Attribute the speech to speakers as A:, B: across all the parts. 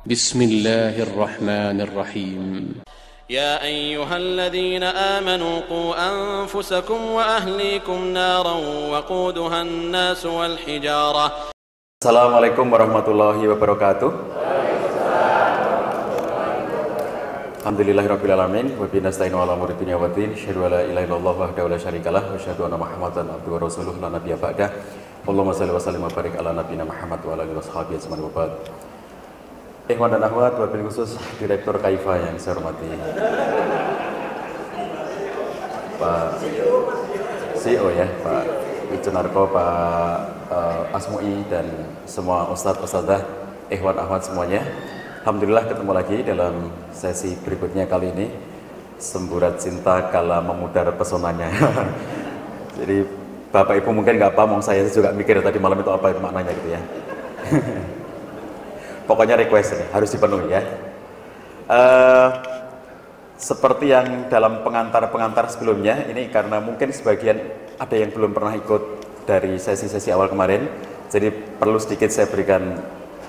A: بسم الله الرحمن الرحيم
B: يا أيها الذين آمنوا قوا أنفسكم وأهليكم نارا وقودها الناس والحجارة.
C: Assalamualaikum warahmatullahi wabarakatuh. Alhamdulillahirrabbilalamin. Wa bihi nasta'inu ala umuri dunya waddin. Asyhadu an la ilaha illallah wahdahu la syarikalah wa asyhadu anna Muhammadan abduhu wa rasuluh la nabiyya ba'dah. Allahumma shalli wa sallim wa barik ala nabiyyina Muhammad wa ala alihi washabihi ajmain wa ba'd. Ikhwan dan akhwat, wabil khusus Direktur Kaifa yang saya hormati Pak CEO ya, Pak Wicenarko, Pak Asmu'i, dan semua ustadz-ustadzah, ikhwan akhwat semuanya. Alhamdulillah ketemu lagi dalam sesi berikutnya kali ini. Semburat cinta kala memudar pesonanya. Jadi Bapak Ibu mungkin nggak paham, saya juga mikir tadi malam itu apa itu maknanya gitu ya. Pokoknya request ini harus dipenuhi ya. Seperti yang dalam pengantar-pengantar sebelumnya, ini karena mungkin sebagian ada yang belum pernah ikut dari sesi-sesi awal kemarin, jadi perlu sedikit saya berikan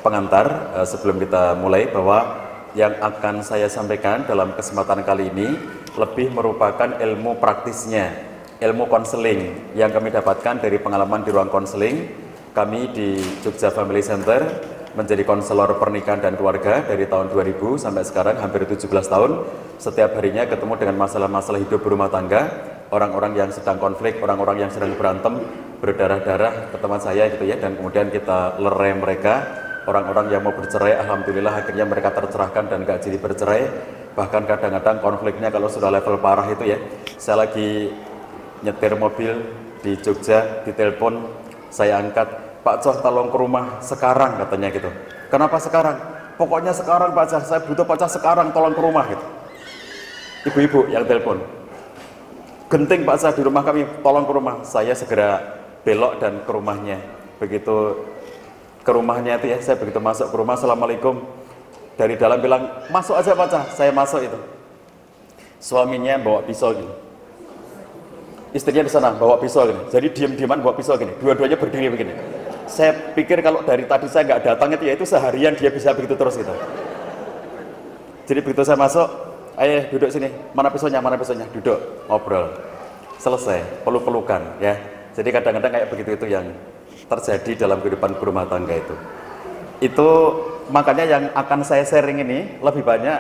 C: pengantar sebelum kita mulai, bahwa yang akan saya sampaikan dalam kesempatan kali ini lebih merupakan ilmu praktisnya, ilmu konseling yang kami dapatkan dari pengalaman di ruang konseling kami di Jogja Family Center, menjadi konselor pernikahan dan keluarga dari tahun 2000 sampai sekarang hampir 17 tahun. Setiap harinya ketemu dengan masalah-masalah hidup berumah tangga, orang-orang yang sedang konflik, orang-orang yang sedang berantem, berdarah-darah ke tempat saya gitu ya, dan kemudian kita lerai mereka. Orang-orang yang mau bercerai, alhamdulillah akhirnya mereka tercerahkan dan gak jadi bercerai. Bahkan kadang-kadang konfliknya kalau sudah level parah itu ya, saya lagi nyetir mobil di Jogja, ditelepon, saya angkat, Pak Coh tolong ke rumah sekarang, katanya gitu. Kenapa sekarang? Pokoknya sekarang Pak Coh, saya butuh Pak Coh sekarang, tolong ke rumah gitu. Ibu-ibu yang telepon, genting Pak Coh di rumah kami, tolong ke rumah. Saya segera belok dan ke rumahnya. Begitu ke rumahnya itu ya, saya begitu masuk ke rumah, Assalamualaikum. Dari dalam bilang, masuk aja Pak Coh. Saya masuk itu. Suaminya bawa pisau gitu. Istrinya di sana bawa pisau gini. Jadi diam-diaman bawa pisau gini. Dua-duanya berdiri begini. Saya pikir kalau dari tadi saya nggak datang itu ya itu seharian dia bisa begitu terus gitu. Jadi begitu saya masuk, ayo duduk sini. Mana pisaunya? Mana pisaunya? Duduk, ngobrol. Selesai, peluk-pelukan ya. Jadi kadang-kadang kayak begitu itu yang terjadi dalam kehidupan berumah tangga itu. Itu makanya yang akan saya sharing ini lebih banyak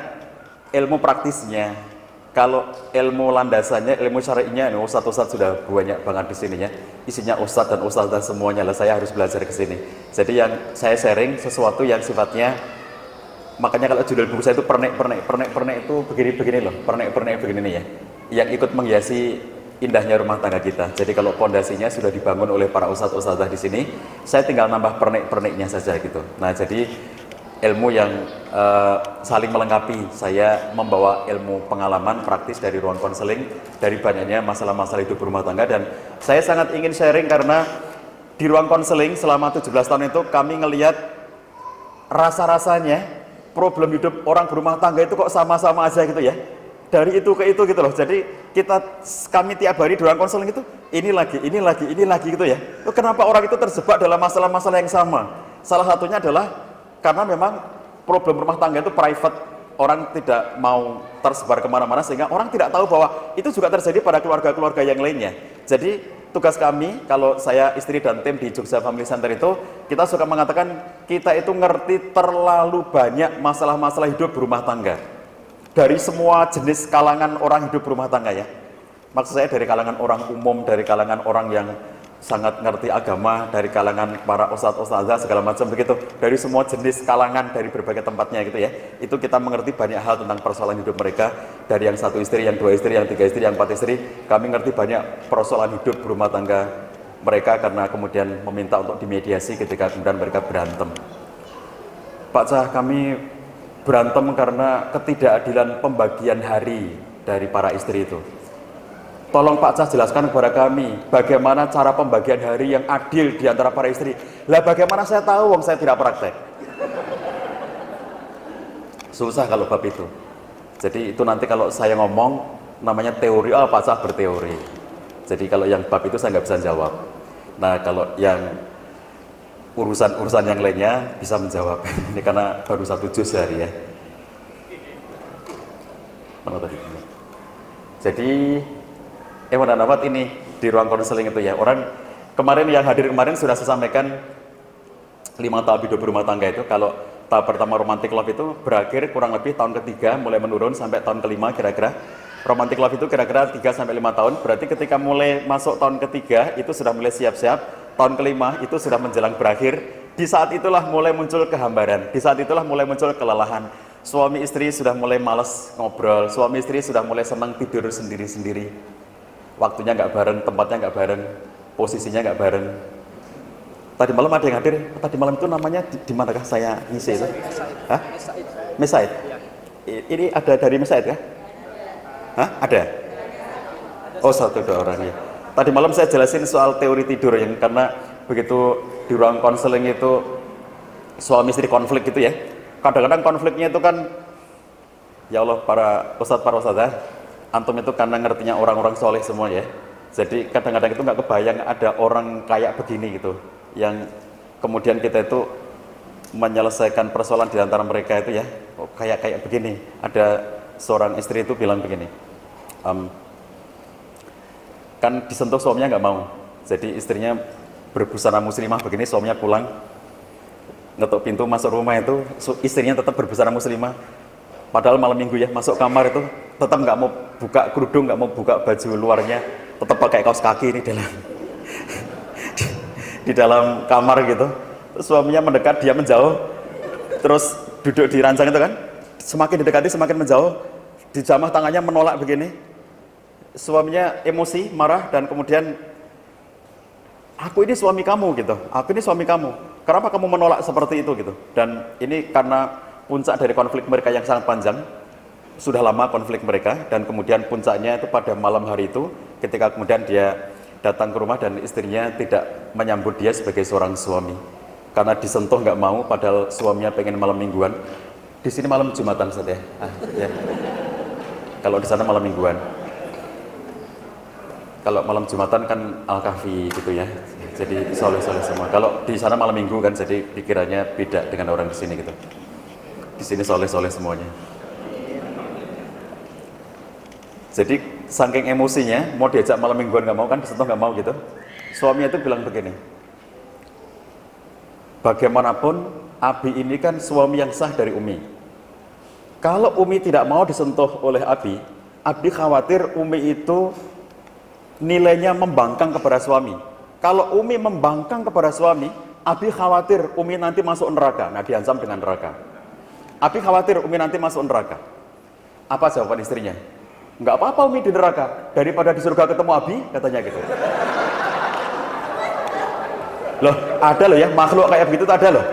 C: ilmu praktisnya. Kalau ilmu landasannya, ilmu syar'inya, ustadz-ustadz sudah banyak banget di sini ya. Isinya ustadz dan ustadzah semuanya lah, saya harus belajar ke sini. Jadi yang saya sharing sesuatu yang sifatnya, makanya kalau judul buku saya itu pernek itu begini-begini loh, pernek begini nih ya. Yang ikut menghiasi indahnya rumah tangga kita. Jadi kalau pondasinya sudah dibangun oleh para ustadz-ustadzah di sini, saya tinggal nambah pernek-perneknya saja gitu. Nah jadi ilmu yang saling melengkapi. Saya membawa ilmu pengalaman praktis dari ruang konseling, dari banyaknya masalah-masalah hidup berumah tangga, dan saya sangat ingin sharing karena di ruang konseling selama 17 tahun itu kami ngelihat rasa-rasanya problem hidup orang berumah tangga itu kok sama-sama aja gitu ya, dari itu ke itu gitu loh. Jadi kami tiap hari di ruang konseling itu ini lagi gitu ya. Kenapa orang itu terjebak dalam masalah-masalah yang sama? Salah satunya adalah karena memang problem rumah tangga itu private, orang tidak mau tersebar kemana-mana sehingga orang tidak tahu bahwa itu juga terjadi pada keluarga-keluarga yang lainnya. Jadi tugas kami, kalau saya, istri dan tim di Jogja Family Center itu, kita suka mengatakan kita itu ngerti terlalu banyak masalah-masalah hidup berumah tangga dari semua jenis kalangan orang hidup berumah tangga ya. Maksud saya dari kalangan orang umum, dari kalangan orang yang sangat ngerti agama, dari kalangan para ustadz-ustadzah segala macam begitu, dari semua jenis kalangan, dari berbagai tempatnya gitu ya. Itu kita mengerti banyak hal tentang persoalan hidup mereka, dari yang satu istri, yang dua istri, yang tiga istri, yang empat istri. Kami ngerti banyak persoalan hidup berumah tangga mereka karena kemudian meminta untuk dimediasi ketika kemudian mereka berantem. Pak Cah, kami berantem karena ketidakadilan pembagian hari dari para istri itu. Tolong Pak Cah jelaskan kepada kami bagaimana cara pembagian hari yang adil di antara para istri. Lah bagaimana saya tahu, wong saya tidak praktek. Susah kalau bab itu. Jadi itu nanti kalau saya ngomong namanya teori, Pak Cah berteori. Jadi kalau yang bab itu saya nggak bisa jawab. Nah kalau yang urusan-urusan yang lainnya bisa menjawab. Ini karena baru 1 juz sehari ya. Mana tadi? Jadi Nawat ini di ruang konseling itu ya, orang kemarin yang hadir kemarin sudah saya sampaikan 5 tahap hidup berumah tangga itu, kalau tahap pertama romantic love itu berakhir kurang lebih tahun ketiga mulai menurun sampai tahun kelima kira-kira. Romantic love itu kira-kira 3 sampai 5 tahun, berarti ketika mulai masuk tahun ketiga itu sudah mulai siap-siap, tahun kelima itu sudah menjelang berakhir. Di saat itulah mulai muncul kehambaran, di saat itulah mulai muncul kelelahan. Suami istri sudah mulai malas ngobrol, suami istri sudah mulai senang tidur sendiri-sendiri. Waktunya nggak bareng, tempatnya nggak bareng, posisinya nggak bareng. Tadi malam ada yang hadir, tadi malam itu namanya di manakah saya ngisi itu? Hah? Mesaid. Ini ada dari Mesaid kah? Hah? Ada? Oh, 1-2 orang ya. Tadi malam saya jelasin soal teori tidur yang karena begitu di ruang konseling itu suami istri konflik gitu ya. Kadang-kadang konfliknya itu kan, ya Allah para ustadz, antum itu karena ngertinya orang-orang soleh semua ya. Jadi kadang-kadang itu nggak kebayang ada orang kayak begini gitu, yang kemudian kita itu menyelesaikan persoalan di antara mereka itu ya, kayak begini. Ada seorang istri itu bilang begini, kan disentuh suaminya nggak mau, jadi istrinya berbusana muslimah begini, suaminya pulang ngetuk pintu masuk rumah itu, istrinya tetap berbusana muslimah, padahal malam minggu ya, masuk kamar itu tetap nggak mau buka kerudung, nggak mau buka baju luarnya, tetap pakai kaos kaki ini di dalam kamar gitu. Terus suaminya mendekat, dia menjauh, terus duduk di ranjang itu kan, semakin didekati semakin menjauh, dijamah tangannya menolak begini. Suaminya emosi, marah, dan kemudian, aku ini suami kamu gitu, aku ini suami kamu, kenapa kamu menolak seperti itu gitu. Dan ini karena puncak dari konflik mereka yang sangat panjang, sudah lama konflik mereka, dan kemudian puncaknya itu pada malam hari itu, ketika kemudian dia datang ke rumah dan istrinya tidak menyambut dia sebagai seorang suami, karena disentuh nggak mau, padahal suaminya pengen malam mingguan. Di sini malam Jumatan saja ya. Kalau di sana malam mingguan. Kalau malam Jumatan kan Al-Kahfi gitu ya, jadi soleh-soleh semua. Kalau di sana malam minggu kan, jadi pikirannya beda dengan orang di sini gitu. Di sini soleh-soleh semuanya. Jadi saking emosinya, mau diajak malam mingguan nggak mau kan, disentuh nggak mau gitu. Suaminya itu bilang begini, bagaimanapun Abi ini kan suami yang sah dari Umi. Kalau Umi tidak mau disentuh oleh Abi khawatir Umi itu nilainya membangkang kepada suami. Kalau Umi membangkang kepada suami, Abi khawatir Umi nanti masuk neraka. Nah, diancam dengan neraka. Abi khawatir Umi nanti masuk neraka. Apa jawaban istrinya? Nggak apa-apa Umi di neraka, daripada di surga ketemu Abi, katanya gitu. Loh, ada loh ya, makhluk kayak begitu ada loh.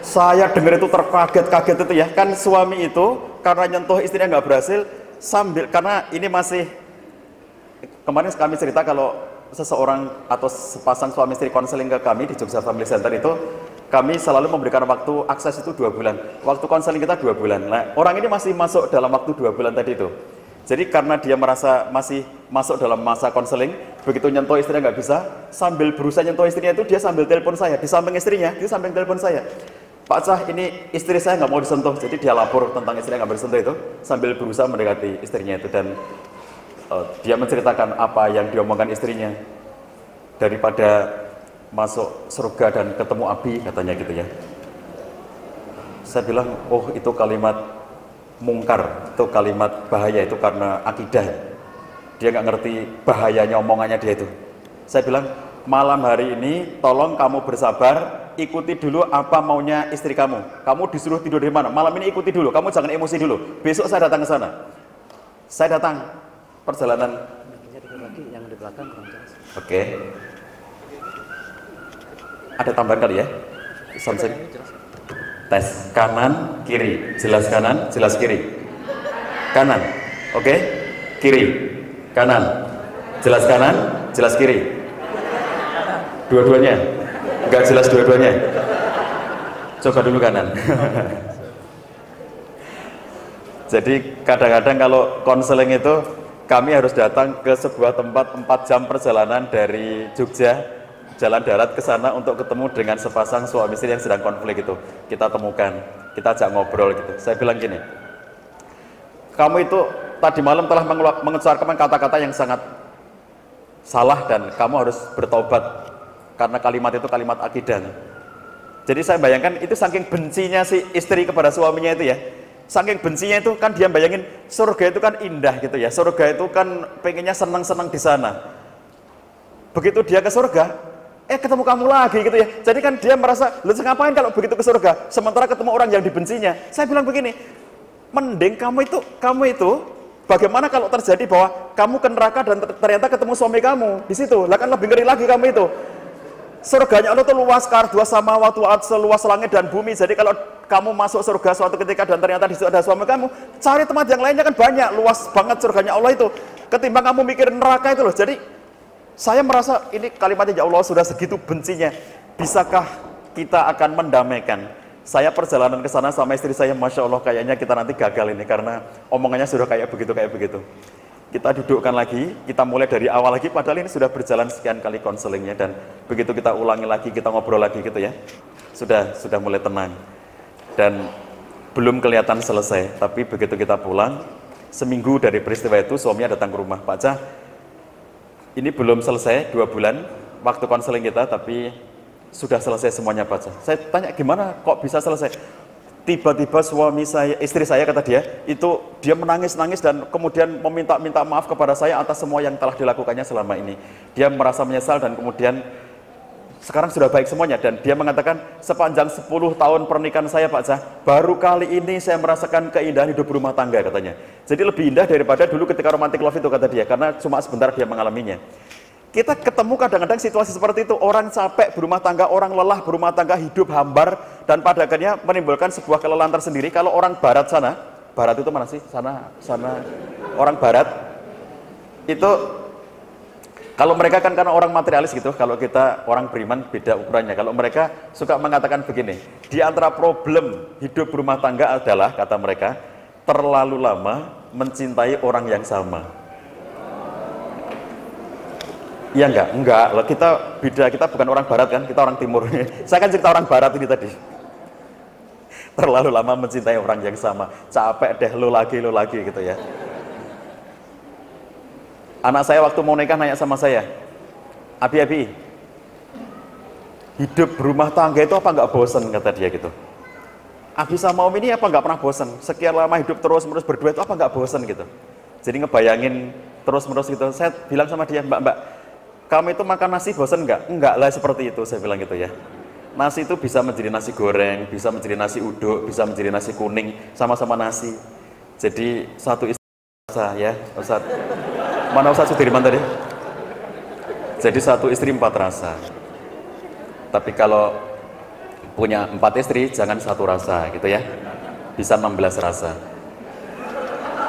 C: Saya dengar itu terkaget-kaget itu ya. Kan suami itu karena nyentuh istrinya nggak berhasil, sambil, karena ini masih, kemarin kami cerita kalau seseorang atau sepasang suami istri konseling ke kami di Jogja Family Center itu, kami selalu memberikan waktu akses itu 2 bulan. Waktu konseling kita 2 bulan. Nah, orang ini masih masuk dalam waktu 2 bulan tadi itu. Jadi karena dia merasa masih masuk dalam masa konseling, begitu nyentuh istrinya nggak bisa, sambil berusaha nyentuh istrinya itu dia sambil telepon saya, di samping istrinya, dia samping telepon saya. Pak Cah, ini istri saya nggak mau disentuh, jadi dia lapor tentang istrinya nggak mau disentuh itu, sambil berusaha mendekati istrinya itu, dan dia menceritakan apa yang diomongkan istrinya, daripada masuk surga dan ketemu Abi, katanya gitu ya. Saya bilang, oh itu kalimat mungkar, itu kalimat bahaya, itu karena akidah. Dia nggak ngerti bahayanya omongannya dia itu. Saya bilang, malam hari ini tolong kamu bersabar, ikuti dulu apa maunya istri kamu. Kamu disuruh tidur di mana? Malam ini ikuti dulu, kamu jangan emosi dulu. Besok saya datang ke sana. Saya datang, perjalanan. Yang di belakang kurang jelas. Oke. Ada tambahan kali ya? Something. Tes kanan, kiri, jelas kanan, jelas kiri. Kanan, oke? Kiri, kanan, jelas kanan, jelas kiri. Dua-duanya, nggak jelas dua-duanya. Coba dulu kanan. Jadi kadang-kadang kalau konseling itu kami harus datang ke sebuah tempat 4 jam perjalanan dari Jogja jalan darat ke sana untuk ketemu dengan sepasang suami istri yang sedang konflik itu. Kita temukan, kita ajak ngobrol gitu. Saya bilang gini, kamu itu tadi malam telah mengucapkan kata-kata yang sangat salah dan kamu harus bertobat karena kalimat itu kalimat akidah. Jadi saya bayangkan itu saking bencinya si istri kepada suaminya itu ya. Saking bencinya itu kan dia bayangin surga itu kan indah gitu ya. Surga itu kan pengennya senang-senang di sana. Begitu dia ke surga, ketemu kamu lagi gitu ya. Jadi kan dia merasa, lu ngapain kalau begitu ke surga? Sementara ketemu orang yang dibencinya. Saya bilang begini, mending kamu itu bagaimana kalau terjadi bahwa kamu ke neraka dan ternyata ketemu suami kamu di situ. Lah kan lebih ngeri lagi kamu itu. Surganya Allah itu luas, kardua samawati wal ardh, seluas langit dan bumi. Jadi kalau kamu masuk surga suatu ketika dan ternyata di situ ada suami kamu, cari tempat yang lainnya kan banyak, luas banget surganya Allah itu. Ketimbang kamu mikirin neraka itu loh. Jadi saya merasa ini kalimatnya ya Allah sudah segitu bencinya. Bisakah kita akan mendamaikan? Saya perjalanan ke sana sama istri saya, Masya Allah kayaknya kita nanti gagal ini karena omongannya sudah kayak begitu. Kita dudukkan lagi, kita mulai dari awal lagi, padahal ini sudah berjalan sekian kali konselingnya dan begitu kita ulangi lagi, kita ngobrol lagi gitu ya, sudah mulai tenang dan belum kelihatan selesai. Tapi begitu kita pulang, seminggu dari peristiwa itu suaminya datang ke rumah, Pak Cah, ini belum selesai 2 bulan waktu konseling kita, tapi sudah selesai semuanya Pak Cah. Saya tanya gimana kok bisa selesai? Tiba-tiba istri saya kata dia, itu dia menangis-nangis dan kemudian meminta maaf kepada saya atas semua yang telah dilakukannya selama ini. Dia merasa menyesal dan kemudian sekarang sudah baik semuanya. Dan dia mengatakan, sepanjang 10 tahun pernikahan saya Pak Cah, baru kali ini saya merasakan keindahan hidup berumah tangga katanya. Jadi lebih indah daripada dulu ketika romantic love itu kata dia, karena cuma sebentar dia mengalaminya. Kita ketemu kadang-kadang situasi seperti itu, orang capek berumah tangga, orang lelah berumah tangga, hidup hambar, dan pada akhirnya menimbulkan sebuah kelelahan tersendiri. Kalau orang barat sana, barat itu mana sih? Sana orang barat, itu kalau mereka kan karena orang materialis gitu, kalau kita orang beriman beda ukurannya. Kalau mereka suka mengatakan begini, di antara problem hidup berumah tangga adalah, kata mereka, terlalu lama mencintai orang yang sama. Iya enggak, kita beda, kita bukan orang barat kan, kita orang timur. Saya kan cerita orang barat ini tadi. Terlalu lama mencintai orang yang sama, capek deh lo lagi gitu ya. Anak saya waktu mau nikah nanya sama saya, Abi, hidup berumah tangga itu apa enggak bosen, kata dia gitu. Abi sama Om ini apa enggak pernah bosen, sekian lama hidup terus-menerus berdua itu apa enggak bosen gitu. Jadi ngebayangin terus-menerus gitu. Saya bilang sama dia, Mbak, kamu itu makan nasi bosan enggak? Enggak lah seperti itu, saya bilang gitu ya. Nasi itu bisa menjadi nasi goreng, bisa menjadi nasi uduk, bisa menjadi nasi kuning, sama-sama nasi. Jadi satu istri rasa ya, Ustaz. Mana Ustaz Sudirman tadi? Jadi satu istri 4 rasa. Tapi kalau punya 4 istri, jangan 1 rasa gitu ya. Bisa 16 rasa.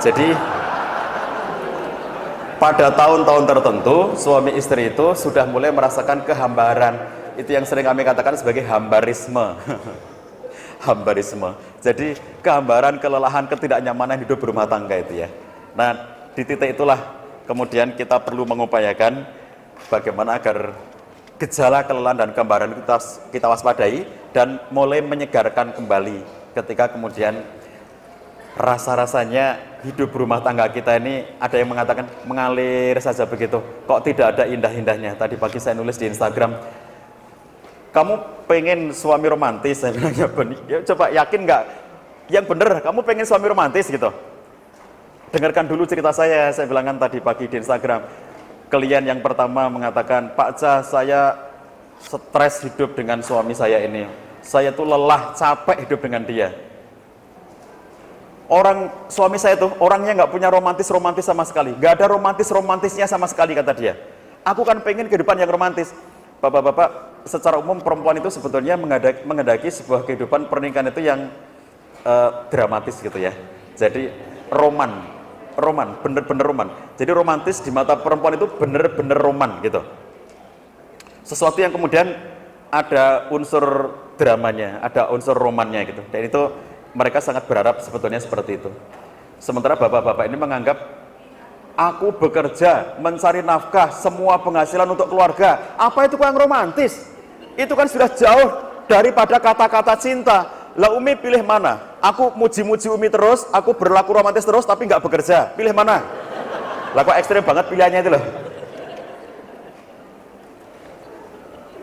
C: Jadi pada tahun-tahun tertentu, suami istri itu sudah mulai merasakan kehambaran. Itu yang sering kami katakan sebagai hambarisme. Hambarisme. Jadi kehambaran, kelelahan, ketidaknyamanan hidup berumah tangga itu ya. Nah, di titik itulah kemudian kita perlu mengupayakan bagaimana agar gejala kelelahan dan kehambaran kita waspadai dan mulai menyegarkan kembali ketika kemudian rasa-rasanya hidup berumah tangga kita ini ada yang mengatakan mengalir saja begitu, kok tidak ada indah-indahnya. Tadi pagi saya nulis di Instagram, kamu pengen suami romantis? Saya bilang ya coba yakin nggak yang bener kamu pengen suami romantis gitu. Dengarkan dulu cerita saya bilang kan tadi pagi di Instagram. Klien yang pertama mengatakan, Pak Cah, saya stres hidup dengan suami saya ini, saya tuh lelah, capek hidup dengan dia. Suami saya tuh orangnya nggak punya romantis sama sekali, nggak ada romantisnya sama sekali, kata dia. Aku kan pengen kehidupan yang romantis. Bapak-bapak, secara umum perempuan itu sebetulnya menghendaki sebuah kehidupan pernikahan itu yang dramatis gitu ya. Jadi roman, bener-bener roman. Jadi romantis di mata perempuan itu bener-bener roman gitu. Sesuatu yang kemudian ada unsur dramanya, ada unsur romannya gitu. Dan itu mereka sangat berharap sebetulnya seperti itu. Sementara bapak-bapak ini menganggap Aku bekerja, mencari nafkah, semua penghasilan untuk keluarga. Apa itu kurang romantis? Itu kan sudah jauh daripada kata-kata cinta. Lah Umi pilih mana? Aku muji-muji Umi terus, aku berlaku romantis terus tapi nggak bekerja. Pilih mana? Lah kok ekstrem banget pilihannya itu loh.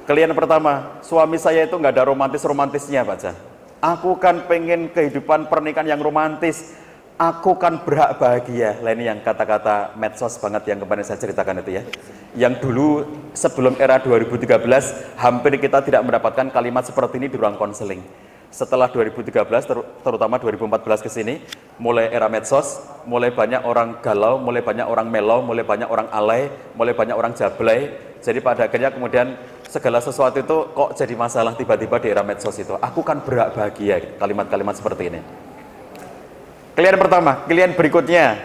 C: Klien pertama, suami saya itu nggak ada romantis-romantisnya Pak Jah. Aku kan pengen kehidupan pernikahan yang romantis. Aku kan berhak bahagia. Lah ini yang kata-kata medsos banget yang kemarin saya ceritakan itu ya. Yang dulu sebelum era 2013 hampir kita tidak mendapatkan kalimat seperti ini di ruang konseling. Setelah 2013 terutama 2014 ke sini mulai era medsos, mulai banyak orang galau, mulai banyak orang melau, mulai banyak orang alay, mulai banyak orang jablay. Jadi pada akhirnya kemudian segala sesuatu itu kok jadi masalah tiba-tiba di era medsos itu. Aku kan berhak bahagia, kalimat-kalimat seperti ini. Klien pertama, klien berikutnya,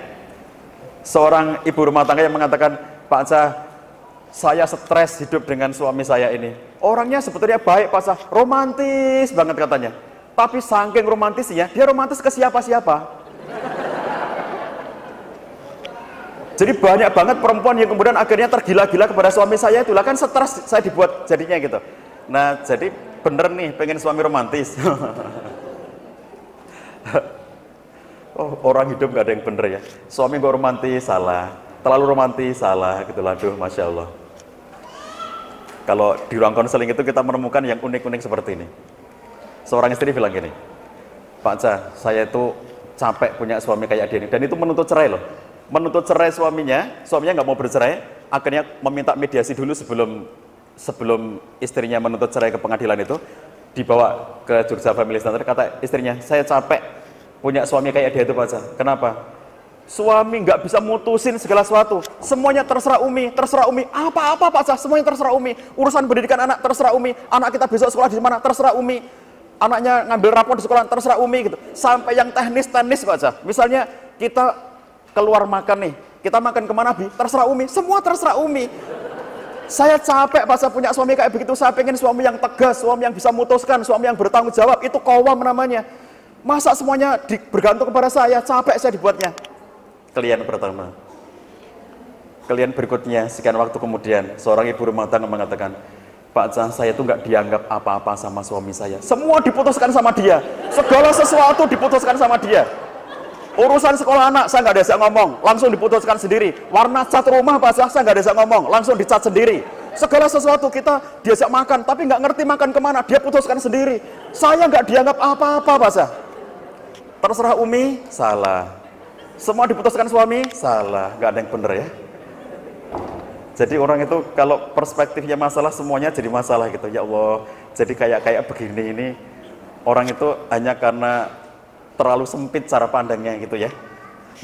C: seorang ibu rumah tangga yang mengatakan, Pak Cah, saya stres hidup dengan suami saya ini. Orangnya sebetulnya baik Pak Cah, romantis banget katanya. Tapi saking romantisnya, dia romantis ke siapa-siapa. Jadi banyak banget perempuan yang kemudian akhirnya tergila-gila kepada suami saya itu. Lah kan stres saya dibuat jadinya gitu. Nah jadi bener nih pengen suami romantis. Oh, orang hidup gak ada yang bener ya. Suami gak romantis, salah. Terlalu romantis, salah gitu. Aduh, Masya Allah. Kalau di ruang konseling itu kita menemukan yang unik-unik seperti ini. Seorang istri bilang gini, Pak Cah, saya itu capek punya suami kayak dia ini. Dan itu menuntut cerai loh. Menuntut cerai suaminya nggak mau bercerai, akhirnya meminta mediasi dulu sebelum istrinya menuntut cerai ke pengadilan itu, dibawa ke Jogja Family Center, kata istrinya, saya capek punya suami kayak dia itu Pak Cah. Kenapa? Suami nggak bisa mutusin segala sesuatu, semuanya terserah Umi, apa-apa Pak Cah, semuanya terserah Umi, urusan pendidikan anak terserah Umi, anak kita besok sekolah di mana terserah Umi, anaknya ngambil rapor di sekolah terserah Umi gitu, sampai yang teknis Pak Cah. Misalnya kita keluar makan nih, kita makan kemana Bi? Terserah Umi, semua terserah Umi. Saya capek Pak Cah punya suami kayak begitu, saya pengen suami yang tegas, suami yang bisa memutuskan, suami yang bertanggung jawab, itu qawwam namanya. Masa semuanya bergantung kepada saya, capek saya dibuatnya. Klien pertama. Klien berikutnya, sekian waktu kemudian, seorang ibu rumah tangga mengatakan, Pak Cah, saya itu nggak dianggap apa-apa sama suami saya. Semua diputuskan sama dia, segala sesuatu diputuskan sama dia. Urusan sekolah anak, saya nggak diajak ngomong, langsung diputuskan sendiri. Warna cat rumah Pak Cah, saya nggak diajak ngomong, langsung dicat sendiri. Segala sesuatu kita diajak makan, tapi nggak ngerti makan kemana, dia putuskan sendiri. Saya nggak dianggap apa-apa Pak Cah. Terserah Umi, salah. Semua diputuskan suami, salah. Nggak ada yang bener ya. Jadi orang itu kalau perspektifnya masalah, semuanya jadi masalah gitu. Ya Allah, jadi kayak begini ini, orang itu hanya karena terlalu sempit cara pandangnya gitu ya.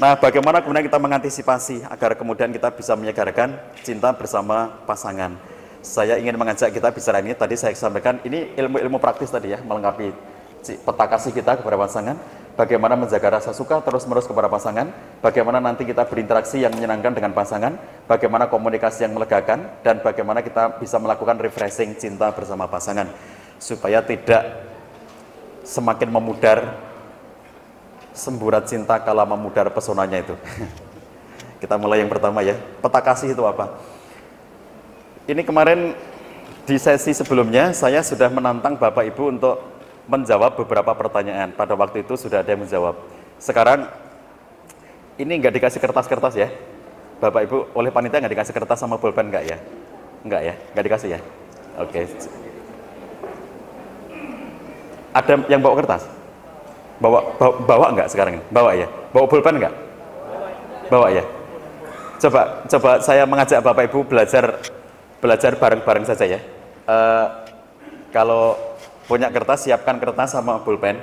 C: Nah, bagaimana kemudian kita mengantisipasi agar kemudian kita bisa menyegarkan cinta bersama pasangan. Saya ingin mengajak kita bicara ini, tadi saya sampaikan, ini ilmu-ilmu praktis tadi ya, melengkapi peta kasih kita kepada pasangan, bagaimana menjaga rasa suka terus-menerus kepada pasangan, bagaimana nanti kita berinteraksi yang menyenangkan dengan pasangan, bagaimana komunikasi yang melegakan, dan bagaimana kita bisa melakukan refreshing cinta bersama pasangan, supaya tidak semakin memudar semburat cinta kala memudar pesonanya itu. Kita mulai yang pertama ya, peta kasih itu apa? Ini kemarin di sesi sebelumnya saya sudah menantang Bapak Ibu untuk menjawab beberapa pertanyaan. Pada waktu itu sudah ada yang menjawab. Sekarang ini nggak dikasih kertas-kertas ya, Bapak Ibu, oleh panitia nggak dikasih kertas sama pulpen nggak ya? Nggak ya, nggak dikasih ya? Oke. Ada yang bawa kertas? Bawa nggak sekarang ini? Bawa ya? Bawa pulpen nggak? Bawa ya? Coba saya mengajak Bapak Ibu belajar bareng-bareng saja ya. Kalau punya kertas, siapkan kertas sama pulpen.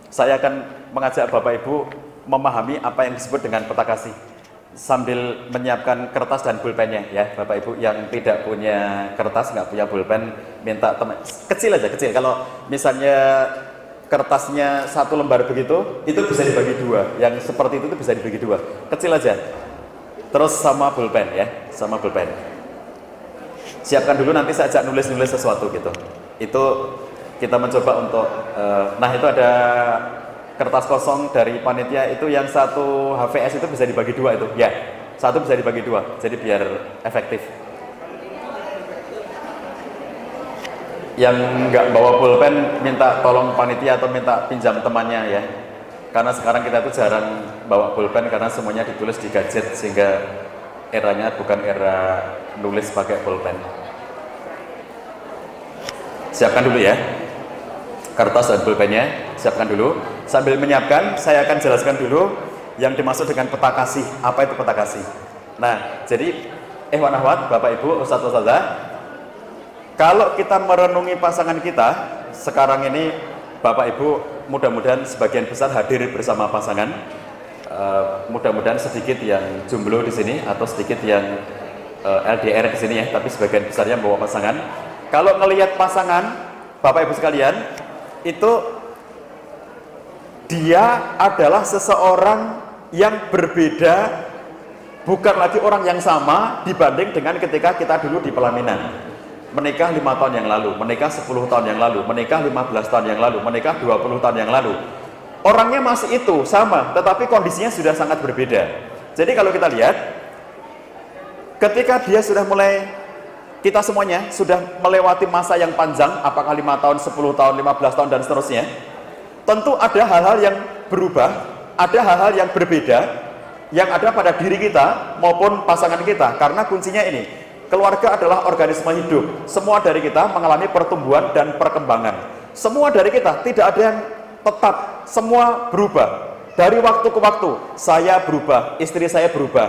C: Saya akan mengajak Bapak Ibu memahami apa yang disebut dengan peta kasih sambil menyiapkan kertas dan pulpennya ya. Bapak Ibu yang tidak punya kertas, nggak punya pulpen, minta teman kecil aja, kecil. Kalau misalnya kertasnya 1 lembar begitu, itu bisa dibagi 2. Yang seperti itu bisa dibagi 2. Kecil aja. Terus sama pulpen ya, sama pulpen. Siapkan dulu, nanti saya ajak nulis-nulis sesuatu gitu. Itu kita mencoba untuk, nah itu ada kertas kosong dari panitia itu yang 1 HVS itu bisa dibagi 2 itu. Ya, Satu bisa dibagi dua, jadi biar efektif. Yang nggak bawa pulpen minta tolong panitia atau minta pinjam temannya ya. Karena sekarang kita tuh jarang bawa pulpen karena semuanya ditulis di gadget sehingga eranya bukan era nulis pakai pulpen. Siapkan dulu ya kertas dan pulpennya, siapkan dulu. Sambil menyiapkan, saya akan jelaskan dulu yang dimaksud dengan peta kasih. Apa itu peta kasih? Nah, jadi ikhwan akhwat, Bapak Ibu, Ustadz Ustadzah, kalau kita merenungi pasangan kita sekarang ini, Bapak Ibu, mudah-mudahan sebagian besar hadir bersama pasangan. Mudah-mudahan sedikit yang jomblo di sini atau sedikit yang LDR di sini ya, tapi sebagian besarnya membawa pasangan. Kalau ngelihat pasangan, Bapak Ibu sekalian, itu dia adalah seseorang yang berbeda, bukan lagi orang yang sama dibanding dengan ketika kita dulu di pelaminan. Menikah 5 tahun yang lalu, menikah 10 tahun yang lalu, menikah 15 tahun yang lalu, menikah 20 tahun yang lalu. Orangnya masih itu, sama, tetapi kondisinya sudah sangat berbeda. Jadi kalau kita lihat, ketika dia sudah mulai, kita semuanya sudah melewati masa yang panjang, apakah 5 tahun, 10 tahun, 15 tahun, dan seterusnya, tentu ada hal-hal yang berubah, ada hal-hal yang berbeda, yang ada pada diri kita maupun pasangan kita. Karena kuncinya ini, keluarga adalah organisme hidup. Semua dari kita mengalami pertumbuhan dan perkembangan. Semua dari kita tidak ada yang tetap, semua berubah. Dari waktu ke waktu, saya berubah, istri saya berubah,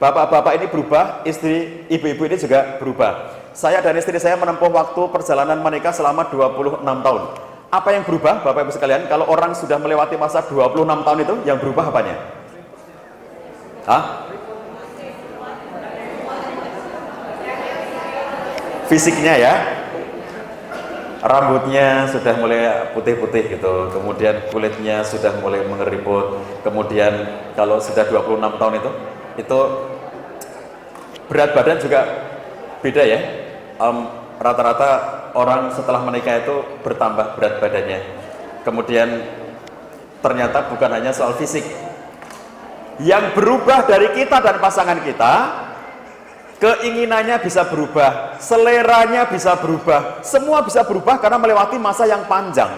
C: bapak-bapak ini berubah, istri ibu-ibu ini juga berubah. Saya dan istri saya menempuh waktu perjalanan menikah selama 26 tahun. Apa yang berubah, Bapak Ibu sekalian? Kalau orang sudah melewati masa 26 tahun itu, yang berubah apanya? Hah? Fisiknya ya, rambutnya sudah mulai putih-putih gitu, kemudian kulitnya sudah mulai mengeriput, kemudian kalau sudah 26 tahun itu berat badan juga beda ya. Rata-rata orang setelah menikah itu bertambah berat badannya. Kemudian ternyata bukan hanya soal fisik yang berubah dari kita dan pasangan kita. Keinginannya bisa berubah, seleranya bisa berubah, semua bisa berubah karena melewati masa yang panjang.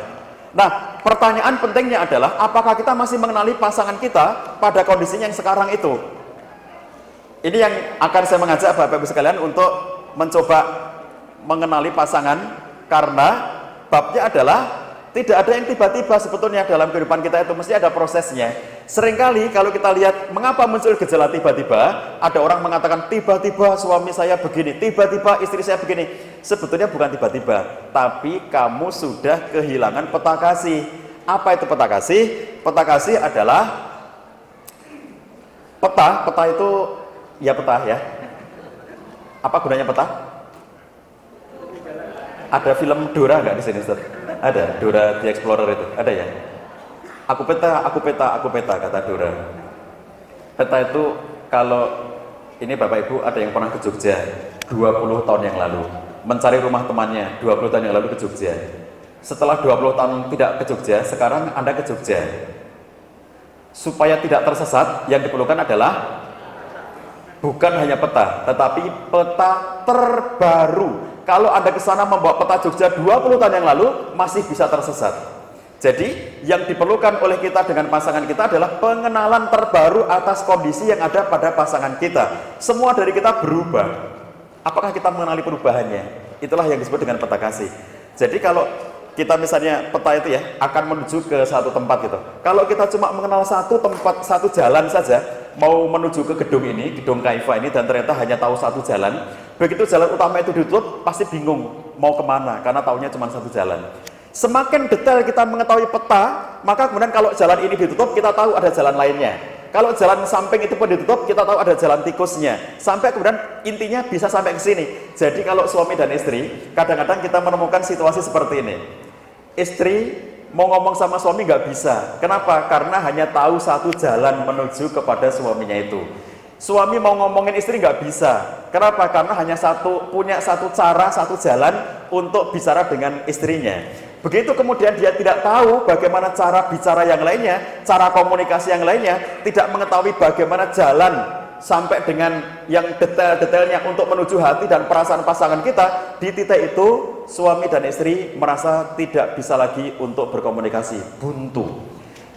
C: Nah, pertanyaan pentingnya adalah apakah kita masih mengenali pasangan kita pada kondisinya yang sekarang itu? Ini yang akan saya mengajak Bapak Ibu sekalian untuk mencoba mengenali pasangan, karena babnya adalah tidak ada yang tiba-tiba sebetulnya dalam kehidupan kita, itu mesti ada prosesnya. Seringkali kalau kita lihat mengapa muncul gejala tiba-tiba, ada orang mengatakan tiba-tiba suami saya begini, tiba-tiba istri saya begini. Sebetulnya bukan tiba-tiba, tapi kamu sudah kehilangan peta kasih. Apa itu peta kasih? Peta kasih adalah peta itu ya peta ya. Apa gunanya peta? Ada film Dora nggak di sini, Ustaz? Ada, Dora the Explorer itu, ada ya? Aku peta, kata Dora. Peta itu, kalau ini Bapak Ibu ada yang pernah ke Jogja 20 tahun yang lalu, mencari rumah temannya 20 tahun yang lalu ke Jogja. Setelah 20 tahun tidak ke Jogja, sekarang Anda ke Jogja. Supaya tidak tersesat, yang diperlukan adalah bukan hanya peta, tetapi peta terbaru. Kalau Anda ke sana membawa peta Jogja 20 tahun yang lalu, masih bisa tersesat. Jadi, yang diperlukan oleh kita dengan pasangan kita adalah pengenalan terbaru atas kondisi yang ada pada pasangan kita. Semua dari kita berubah. Apakah kita mengenali perubahannya? Itulah yang disebut dengan peta kasih. Jadi kalau kita misalnya peta itu ya, akan menuju ke satu tempat gitu. Kalau kita cuma mengenal satu tempat, satu jalan saja, mau menuju ke gedung ini, gedung Kaifa ini, dan ternyata hanya tahu satu jalan, begitu jalan utama itu ditutup, pasti bingung mau kemana, karena taunya cuma satu jalan. Semakin detail kita mengetahui peta, maka kemudian kalau jalan ini ditutup, kita tahu ada jalan lainnya. Kalau jalan samping itu pun ditutup, kita tahu ada jalan tikusnya. Sampai kemudian intinya bisa sampai ke sini. Jadi kalau suami dan istri, kadang-kadang kita menemukan situasi seperti ini. Istri mau ngomong sama suami nggak bisa. Kenapa? Karena hanya tahu satu jalan menuju kepada suaminya itu. Suami mau ngomongin istri nggak bisa. Kenapa? Karena hanya punya satu cara, satu jalan untuk bicara dengan istrinya. Begitu kemudian dia tidak tahu bagaimana cara bicara yang lainnya, cara komunikasi yang lainnya, tidak mengetahui bagaimana jalan sampai dengan yang detail-detailnya untuk menuju hati dan perasaan pasangan kita, di titik itu suami dan istri merasa tidak bisa lagi untuk berkomunikasi, buntu.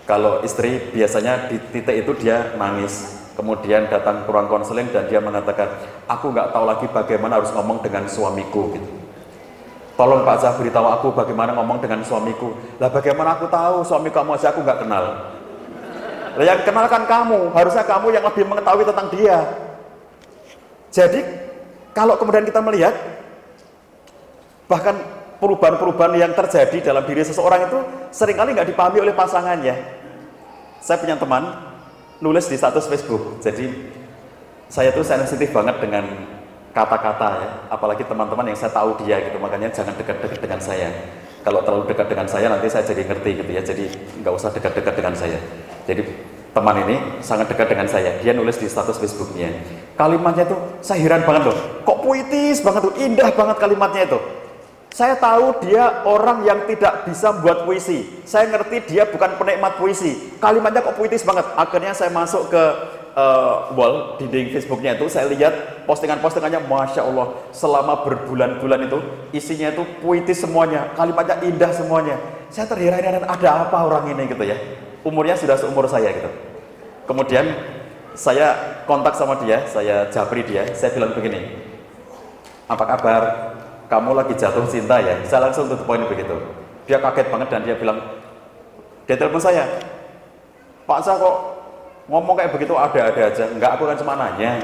C: Kalau istri biasanya di titik itu dia nangis, kemudian datang ke ruang konseling dan dia mengatakan, aku nggak tahu lagi bagaimana harus ngomong dengan suamiku gitu. Tolong Pak Zah beritahu aku bagaimana ngomong dengan suamiku. Lah bagaimana aku tahu suami kamu aja aku nggak kenal. Lah yang kenal kan kamu, harusnya kamu yang lebih mengetahui tentang dia. Jadi kalau kemudian kita melihat bahkan perubahan-perubahan yang terjadi dalam diri seseorang itu seringkali nggak dipahami oleh pasangannya. Saya punya teman nulis di status Facebook. Jadi saya tuh sensitif banget dengan kata-kata ya, apalagi teman-teman yang saya tahu dia gitu, makanya jangan dekat-dekat dengan saya. Kalau terlalu dekat dengan saya nanti saya jadi ngerti gitu ya, jadi nggak usah dekat-dekat dengan saya. Jadi teman ini sangat dekat dengan saya, dia nulis di status Facebooknya, kalimatnya tuh saya heran banget loh, kok puitis banget tuh, indah banget kalimatnya itu. Saya tahu dia orang yang tidak bisa buat puisi, saya ngerti dia bukan penikmat puisi, kalimatnya kok puitis banget. Akhirnya saya masuk ke wall dinding Facebooknya itu, saya lihat postingan-postingannya, Masya Allah, selama berbulan-bulan itu isinya itu puitis semuanya, kalimatnya indah semuanya. Saya terheran-heran, ada apa orang ini gitu ya, umurnya sudah seumur saya gitu. Kemudian saya kontak sama dia, saya japri dia, saya bilang begini, apa kabar, kamu lagi jatuh cinta ya? Saya langsung tutup poin begitu. Dia kaget banget dan dia bilang, dia telepon saya, Pak Zah kok ngomong kayak begitu ada-ada aja. Enggak, aku kan cuma nanya.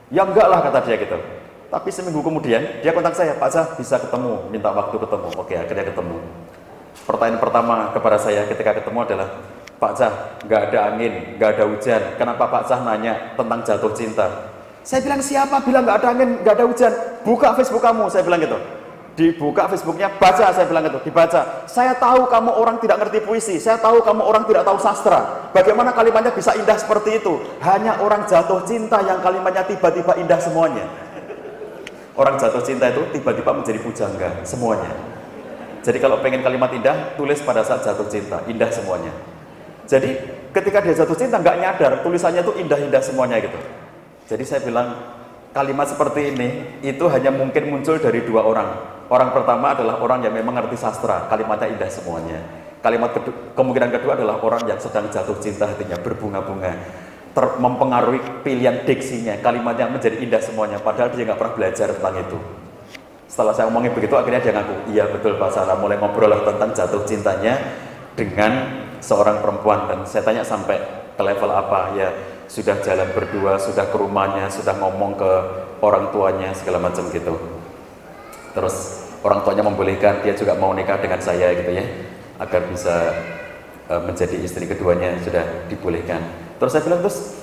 C: Ya enggak lah kata dia gitu. Tapi seminggu kemudian dia kontak saya, Pak Zah bisa ketemu, minta waktu ketemu. Oke, akhirnya ketemu. Pertanyaan pertama kepada saya ketika ketemu adalah, Pak Zah, nggak ada angin, nggak ada hujan, kenapa Pak Zah nanya tentang jatuh cinta? Saya bilang, siapa bilang nggak ada angin, nggak ada hujan? Buka Facebook kamu, saya bilang gitu. Dibuka Facebooknya, baca, saya bilang gitu, dibaca. Saya tahu kamu orang tidak ngerti puisi, saya tahu kamu orang tidak tahu sastra. Bagaimana kalimatnya bisa indah seperti itu? Hanya orang jatuh cinta yang kalimatnya tiba-tiba indah semuanya. Orang jatuh cinta itu tiba-tiba menjadi pujangga semuanya. Jadi kalau pengen kalimat indah, tulis pada saat jatuh cinta, indah semuanya. Jadi ketika dia jatuh cinta nggak nyadar, tulisannya itu indah-indah semuanya gitu. Jadi saya bilang, kalimat seperti ini itu hanya mungkin muncul dari dua orang. Orang pertama adalah orang yang memang ngerti sastra, kalimatnya indah semuanya. Kemungkinan kedua adalah orang yang sedang jatuh cinta hatinya, berbunga-bunga, mempengaruhi pilihan diksinya, kalimatnya menjadi indah semuanya, padahal dia nggak pernah belajar tentang itu. Setelah saya ngomongin begitu, akhirnya dia ngaku, iya betul Pak Zah, mulai ngobrol tentang jatuh cintanya dengan seorang perempuan. Dan saya tanya sampai ke level apa, ya sudah jalan berdua, sudah ke rumahnya, sudah ngomong ke orang tuanya, segala macam gitu. Terus orang tuanya membolehkan, dia juga mau nikah dengan saya gitu ya, agar bisa menjadi istri keduanya, sudah dibolehkan. Terus saya bilang, terus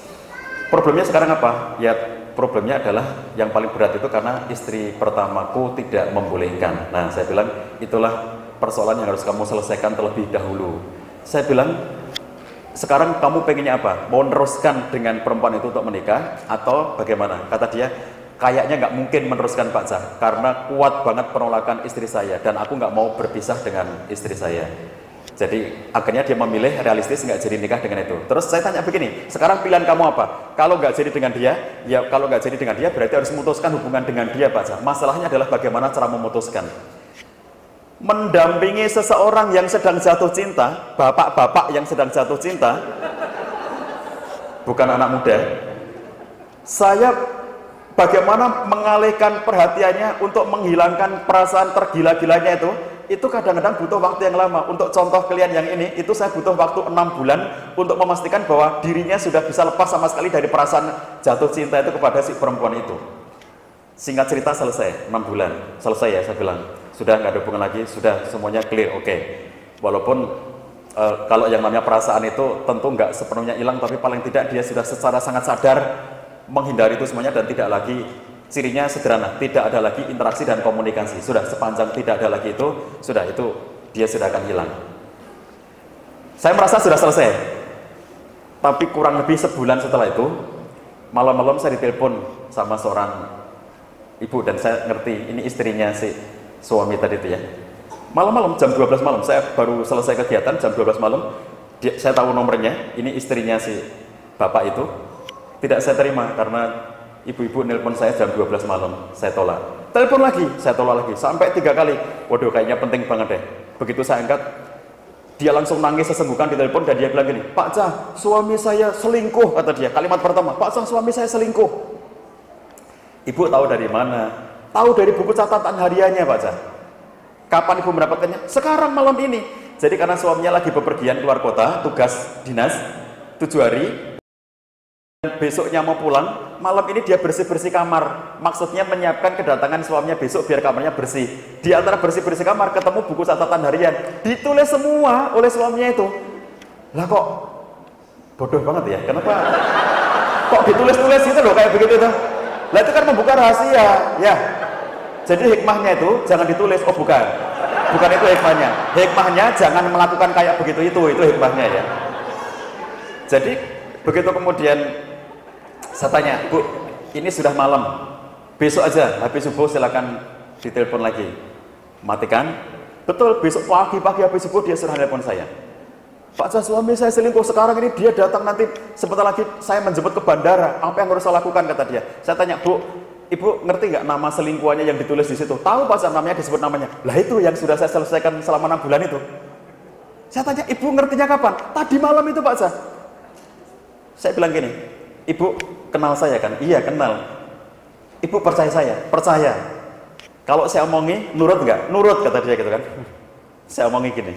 C: problemnya sekarang apa? Ya problemnya adalah yang paling berat itu karena istri pertamaku tidak membolehkan. Nah saya bilang, itulah persoalan yang harus kamu selesaikan terlebih dahulu. Saya bilang, sekarang kamu pengennya apa? Mau meneruskan dengan perempuan itu untuk menikah atau bagaimana? Kata dia, kayaknya nggak mungkin meneruskan Pak Zah, karena kuat banget penolakan istri saya dan aku nggak mau berpisah dengan istri saya. Jadi akhirnya dia memilih realistis, nggak jadi nikah dengan itu. Terus saya tanya begini, sekarang pilihan kamu apa? Kalau nggak jadi dengan dia, ya kalau nggak jadi dengan dia berarti harus memutuskan hubungan dengan dia Pak Zah. Masalahnya adalah bagaimana cara memutuskan. Mendampingi seseorang yang sedang jatuh cinta, bapak-bapak yang sedang jatuh cinta, bukan anak muda. Saya bagaimana mengalihkan perhatiannya untuk menghilangkan perasaan tergila-gilanya itu kadang-kadang butuh waktu yang lama. Untuk contoh kalian yang ini, itu saya butuh waktu 6 bulan untuk memastikan bahwa dirinya sudah bisa lepas sama sekali dari perasaan jatuh cinta itu kepada si perempuan itu. Singkat cerita selesai, 6 bulan selesai ya, saya bilang sudah nggak ada hubungan lagi, sudah semuanya clear, oke. Walaupun kalau yang namanya perasaan itu tentu nggak sepenuhnya hilang, tapi paling tidak dia sudah secara sangat sadar menghindari itu semuanya dan tidak lagi, cirinya sederhana, tidak ada lagi interaksi dan komunikasi. Sudah sepanjang tidak ada lagi itu, sudah itu dia sudah akan hilang. Saya merasa sudah selesai. Tapi kurang lebih sebulan setelah itu, malam-malam saya ditelepon sama seorang ibu dan saya ngerti ini istrinya si suami tadi itu ya. Malam-malam jam 12 malam, saya baru selesai kegiatan jam 12 malam, saya tahu nomornya, ini istrinya si bapak itu. Tidak saya terima karena ibu-ibu nelpon saya jam 12 malam, saya tolak. Telepon lagi, saya tolak lagi, sampai 3 kali. Waduh, kayaknya penting banget deh. Begitu saya angkat, dia langsung nangis sesenggukan di telepon dan dia bilang gini, Pak Cah, suami saya selingkuh, kata dia. Kalimat pertama, Pak Cah, suami saya selingkuh. Ibu tahu dari mana? Tahu dari buku catatan hariannya, Pak Cah. Kapan ibu mendapatkannya? Sekarang malam ini. Jadi karena suaminya lagi bepergian keluar kota, tugas dinas 7 hari, dan besoknya mau pulang, malam ini dia bersih-bersih kamar. Maksudnya menyiapkan kedatangan suaminya besok biar kamarnya bersih. Di antara bersih-bersih kamar ketemu buku catatan harian, ditulis semua oleh suaminya itu. Lah kok bodoh banget ya? Kenapa kok ditulis-tulis gitu loh kayak begitu tuh? Lah itu kan membuka rahasia, ya. Jadi hikmahnya itu jangan ditulis. Oh bukan itu hikmahnya. Hikmahnya jangan melakukan kayak begitu itu hikmahnya ya. Jadi begitu kemudian saya tanya, Bu, ini sudah malam, besok aja habis subuh silakan ditelepon lagi. Matikan? Betul, besok pagi-pagi habis subuh dia sudah telepon saya. Pak Cah, suami saya selingkuh, sekarang ini dia datang, nanti sebentar lagi saya menjemput ke bandara. Apa yang harus saya lakukan, kata dia. Saya tanya, Bu, Ibu ngerti nggak nama selingkuhannya yang ditulis di situ? Tahu Pak Cah, namanya disebut namanya. Lah itu yang sudah saya selesaikan selama 6 bulan itu. Saya tanya, Ibu ngertinya kapan? Tadi malam itu Pak Cah. Saya bilang gini, Ibu kenal saya kan? Iya kenal. Ibu percaya saya? Percaya. Kalau saya omongi, nurut nggak? Nurut, kata dia gitu kan. Saya omongi gini,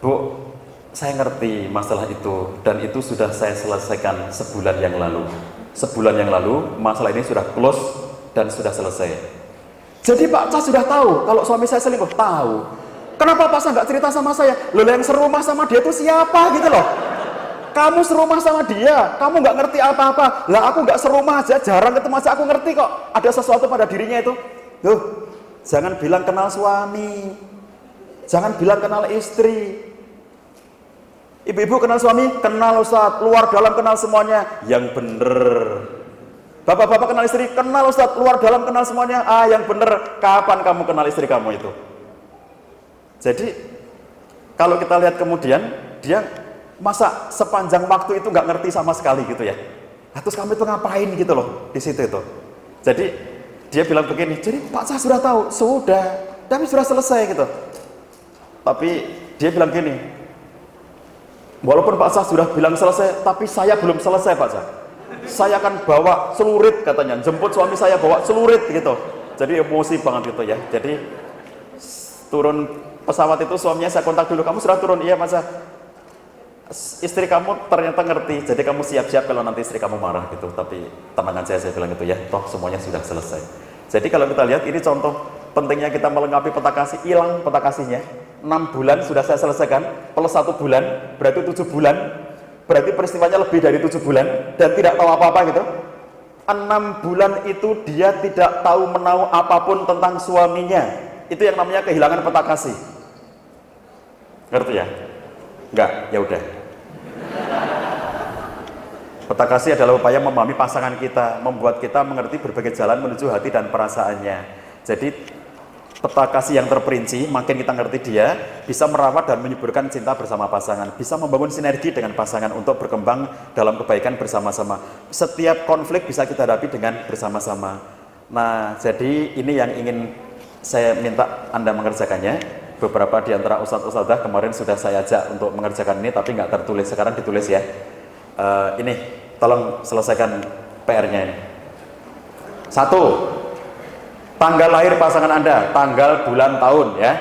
C: Bu, saya ngerti masalah itu dan itu sudah saya selesaikan sebulan yang lalu. Sebulan yang lalu masalah ini sudah close dan sudah selesai. Jadi Pak Cah sudah tahu kalau suami saya selingkuh? Tahu. Kenapa Pak Cah nggak cerita sama saya? Loh, yang serumah sama dia itu siapa gitu loh? Kamu serumah sama dia, kamu nggak ngerti apa-apa. Lah aku nggak serumah aja, jarang ketemu aja, aku ngerti kok. Ada sesuatu pada dirinya itu. Loh, jangan bilang kenal suami, jangan bilang kenal istri. Ibu-ibu kenal suami? Kenal Ustaz, luar dalam kenal semuanya. Yang bener. Bapak-bapak kenal istri? Kenal Ustaz, luar dalam kenal semuanya. Ah, yang bener. Kapan kamu kenal istri kamu itu? Jadi kalau kita lihat kemudian dia masa sepanjang waktu itu nggak ngerti sama sekali gitu ya. Terus kamu itu ngapain gitu loh di situ itu. Jadi dia bilang begini, jadi Pak Cah sudah tahu, sudah, tapi sudah selesai gitu. Tapi dia bilang gini, walaupun Pak Cah sudah bilang selesai, tapi saya belum selesai Pak Cah. Saya akan bawa celurit katanya, jemput suami saya bawa celurit gitu. Jadi emosi banget gitu ya. Jadi turun pesawat itu suaminya saya kontak dulu, kamu sudah turun? Iya Pak Cah. Istri kamu ternyata ngerti, jadi kamu siap-siap kalau nanti istri kamu marah gitu. Tapi tenang aja, saya bilang gitu ya, toh semuanya sudah selesai. Jadi kalau kita lihat ini contoh pentingnya kita melengkapi peta kasih. Hilang peta kasihnya, 6 bulan sudah saya selesaikan, plus 1 bulan berarti 7 bulan. Berarti peristiwanya lebih dari 7 bulan dan tidak tahu apa-apa gitu. 6 bulan itu dia tidak tahu menahu apapun tentang suaminya. Itu yang namanya kehilangan peta kasih. Ngerti ya? Enggak, ya udah. Peta kasih adalah upaya memahami pasangan kita, membuat kita mengerti berbagai jalan menuju hati dan perasaannya. Jadi peta kasih yang terperinci, makin kita ngerti dia, bisa merawat dan menyuburkan cinta bersama pasangan, bisa membangun sinergi dengan pasangan untuk berkembang dalam kebaikan bersama-sama. Setiap konflik bisa kita hadapi dengan bersama-sama. Nah, jadi ini yang ingin saya minta Anda mengerjakannya. Beberapa di antara ustadz-ustadzah kemarin sudah saya ajak untuk mengerjakan ini, tapi nggak tertulis, sekarang ditulis ya. Ini, tolong selesaikan PR-nya ini. 1. Tanggal lahir pasangan Anda, tanggal, bulan, tahun ya.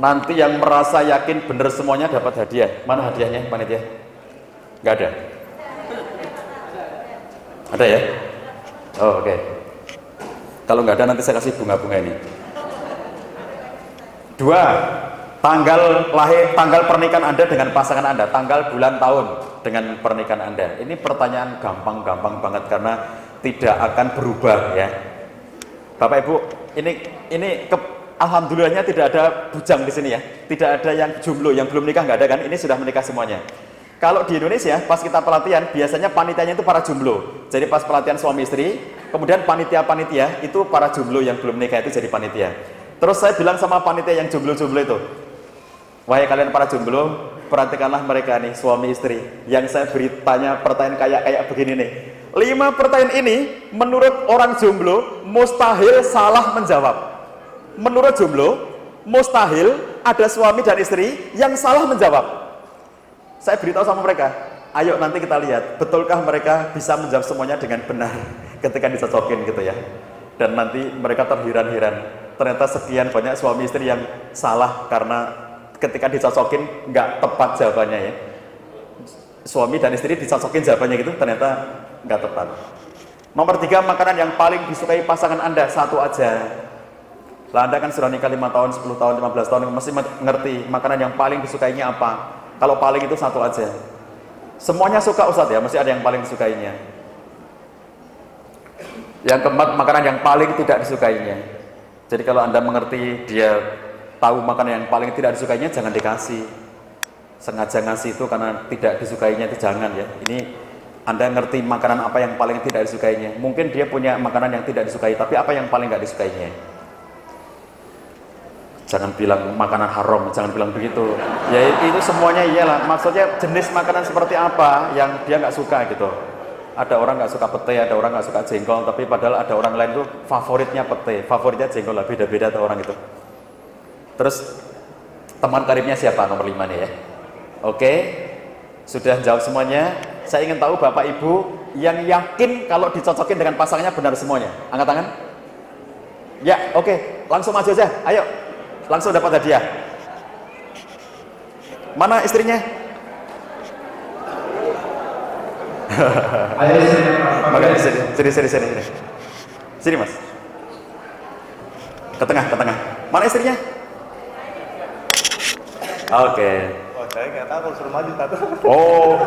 C: Nanti yang merasa yakin benar semuanya dapat hadiah. Mana hadiahnya, panitia? Nggak ada? Ada ya? Oh, oke. Kalau nggak ada nanti saya kasih bunga-bunga ini. 2. Tanggal lahir, tanggal pernikahan Anda dengan pasangan Anda, tanggal, bulan, tahun dengan pernikahan Anda. Ini pertanyaan gampang-gampang banget karena tidak akan berubah ya. Bapak Ibu, ini alhamdulillahnya tidak ada bujang di sini ya. Tidak ada yang jomblo, yang belum nikah nggak ada kan? Ini sudah menikah semuanya. Kalau di Indonesia pas kita pelatihan biasanya panitianya itu para jomblo. Jadi pas pelatihan suami istri, kemudian panitia-panitia itu para jomblo yang belum nikah itu jadi panitia. Terus saya bilang sama panitia yang jomblo-jomblo itu, wahai kalian para jomblo, perhatikanlah mereka nih, suami istri. Yang saya beri pertanyaan kayak begini nih. 5 pertanyaan ini menurut orang jomblo mustahil salah menjawab. Menurut jomblo mustahil ada suami dan istri yang salah menjawab. Saya beritahu sama mereka, ayo nanti kita lihat betulkah mereka bisa menjawab semuanya dengan benar ketika dicocokin gitu ya. Dan nanti mereka terheran-heran. Ternyata sekian banyak suami istri yang salah karena ketika dicocokin nggak tepat jawabannya ya. Suami dan istri dicocokin jawabannya gitu, ternyata nggak tepat. Nomor 3, makanan yang paling disukai pasangan Anda, satu aja. Lah Anda kan sudah nikah 5 tahun, 10 tahun, 15 tahun, mesti ngerti makanan yang paling disukainya apa. Kalau paling itu satu aja. Semuanya suka Ustadz ya, mesti ada yang paling disukainya. Yang keempat, makanan yang paling tidak disukainya. Jadi kalau Anda mengerti dia tahu makanan yang paling tidak disukainya, jangan dikasih. Sengaja ngasih itu karena tidak disukainya itu jangan ya. Ini Anda ngerti makanan apa yang paling tidak disukainya. Mungkin dia punya makanan yang tidak disukai, tapi apa yang paling nggak disukainya? Jangan bilang makanan haram, jangan bilang begitu. Ya itu semuanya iyalah. Maksudnya jenis makanan seperti apa yang dia nggak suka gitu. Ada orang nggak suka pete, ada orang nggak suka jengkol, tapi padahal ada orang lain tuh favoritnya pete, favoritnya jengkol lah, beda-beda tuh orang itu. Terus teman karibnya siapa nomor 5 nih ya? Oke, sudah jawab semuanya. Saya ingin tahu Bapak Ibu yang yakin kalau dicocokin dengan pasangannya benar semuanya. Angkat tangan. Ya, oke, langsung maju aja. Ayo, langsung dapat hadiah. Mana istrinya?
D: Ayo
C: sini. Sini Mas. Ke tengah. Mana istrinya? Oke.
D: Oh, saya nggak tahu kalau suruh maju satu.
C: Oh,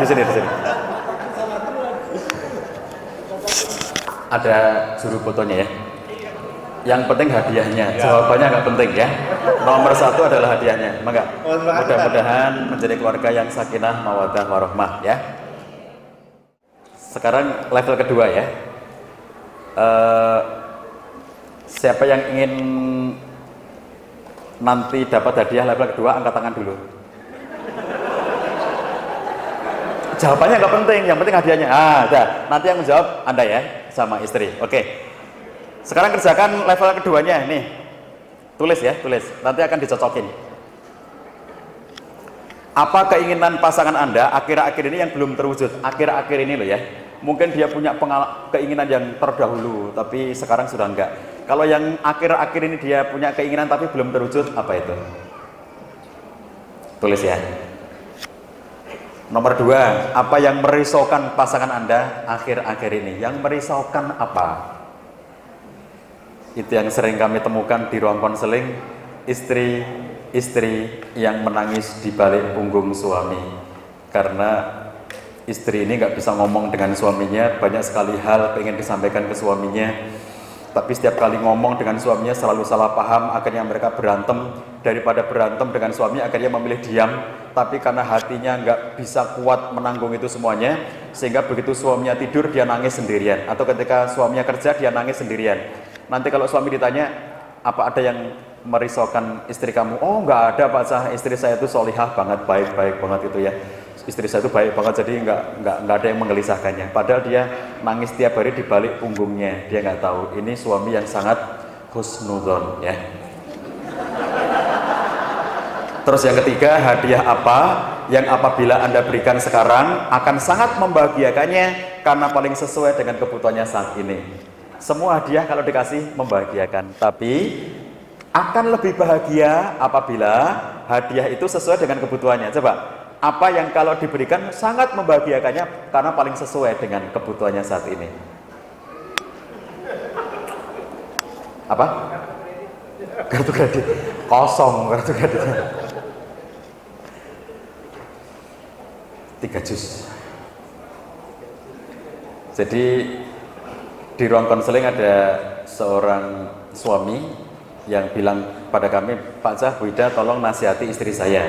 C: di sini. Ada juru fotonya ya. Yang penting hadiahnya, jawabannya nggak penting ya. Nomor 1 adalah hadiahnya. Mudah-mudahan menjadi keluarga yang sakinah, mawaddah, warahmah ya. Sekarang level kedua ya. Siapa yang ingin nanti dapat hadiah level kedua, angkat tangan dulu. Jawabannya nggak penting, yang penting hadiahnya. Nanti yang menjawab Anda ya, sama istri. Oke. Sekarang kerjakan level keduanya nih. Tulis ya, tulis. Nanti akan dicocokin. Apa keinginan pasangan Anda akhir-akhir ini yang belum terwujud? Akhir-akhir ini loh ya. Mungkin dia punya keinginan yang terdahulu, tapi sekarang sudah enggak. Kalau yang akhir-akhir ini dia punya keinginan tapi belum terwujud, apa itu? Tulis ya. Nomor 2, apa yang merisaukan pasangan Anda akhir-akhir ini? Yang merisaukan apa? Itu yang sering kami temukan di ruang konseling, istri yang menangis di balik punggung suami. Karena istri ini nggak bisa ngomong dengan suaminya, banyak sekali hal pengen disampaikan ke suaminya, tapi setiap kali ngomong dengan suaminya selalu salah paham, akhirnya mereka berantem. Daripada berantem dengan suami, akhirnya memilih diam, tapi karena hatinya nggak bisa kuat menanggung itu semuanya, sehingga begitu suaminya tidur, dia nangis sendirian, atau ketika suaminya kerja, dia nangis sendirian. Nanti kalau suami ditanya, apa ada yang merisaukan istri kamu? Oh nggak ada Pak Cah, istri saya itu solihah banget, baik banget itu ya. Istri saya itu baik banget, jadi nggak ada yang menggelisahkannya. Padahal dia nangis tiap hari di balik punggungnya, dia nggak tahu. Ini suami yang sangat husnudzon ya. Terus yang ketiga, hadiah apa yang apabila Anda berikan sekarang akan sangat membahagiakannya karena paling sesuai dengan kebutuhannya saat ini. Semua hadiah kalau dikasih membahagiakan, tapi akan lebih bahagia apabila hadiah itu sesuai dengan kebutuhannya. Coba, apa yang kalau diberikan sangat membahagiakannya karena paling sesuai dengan kebutuhannya saat ini? Apa? Kartu kredit. Kosong kartu kreditnya. 3 juz. Jadi di ruang konseling ada seorang suami yang bilang pada kami, Pak Cah, Bu Ida, tolong nasihati istri saya.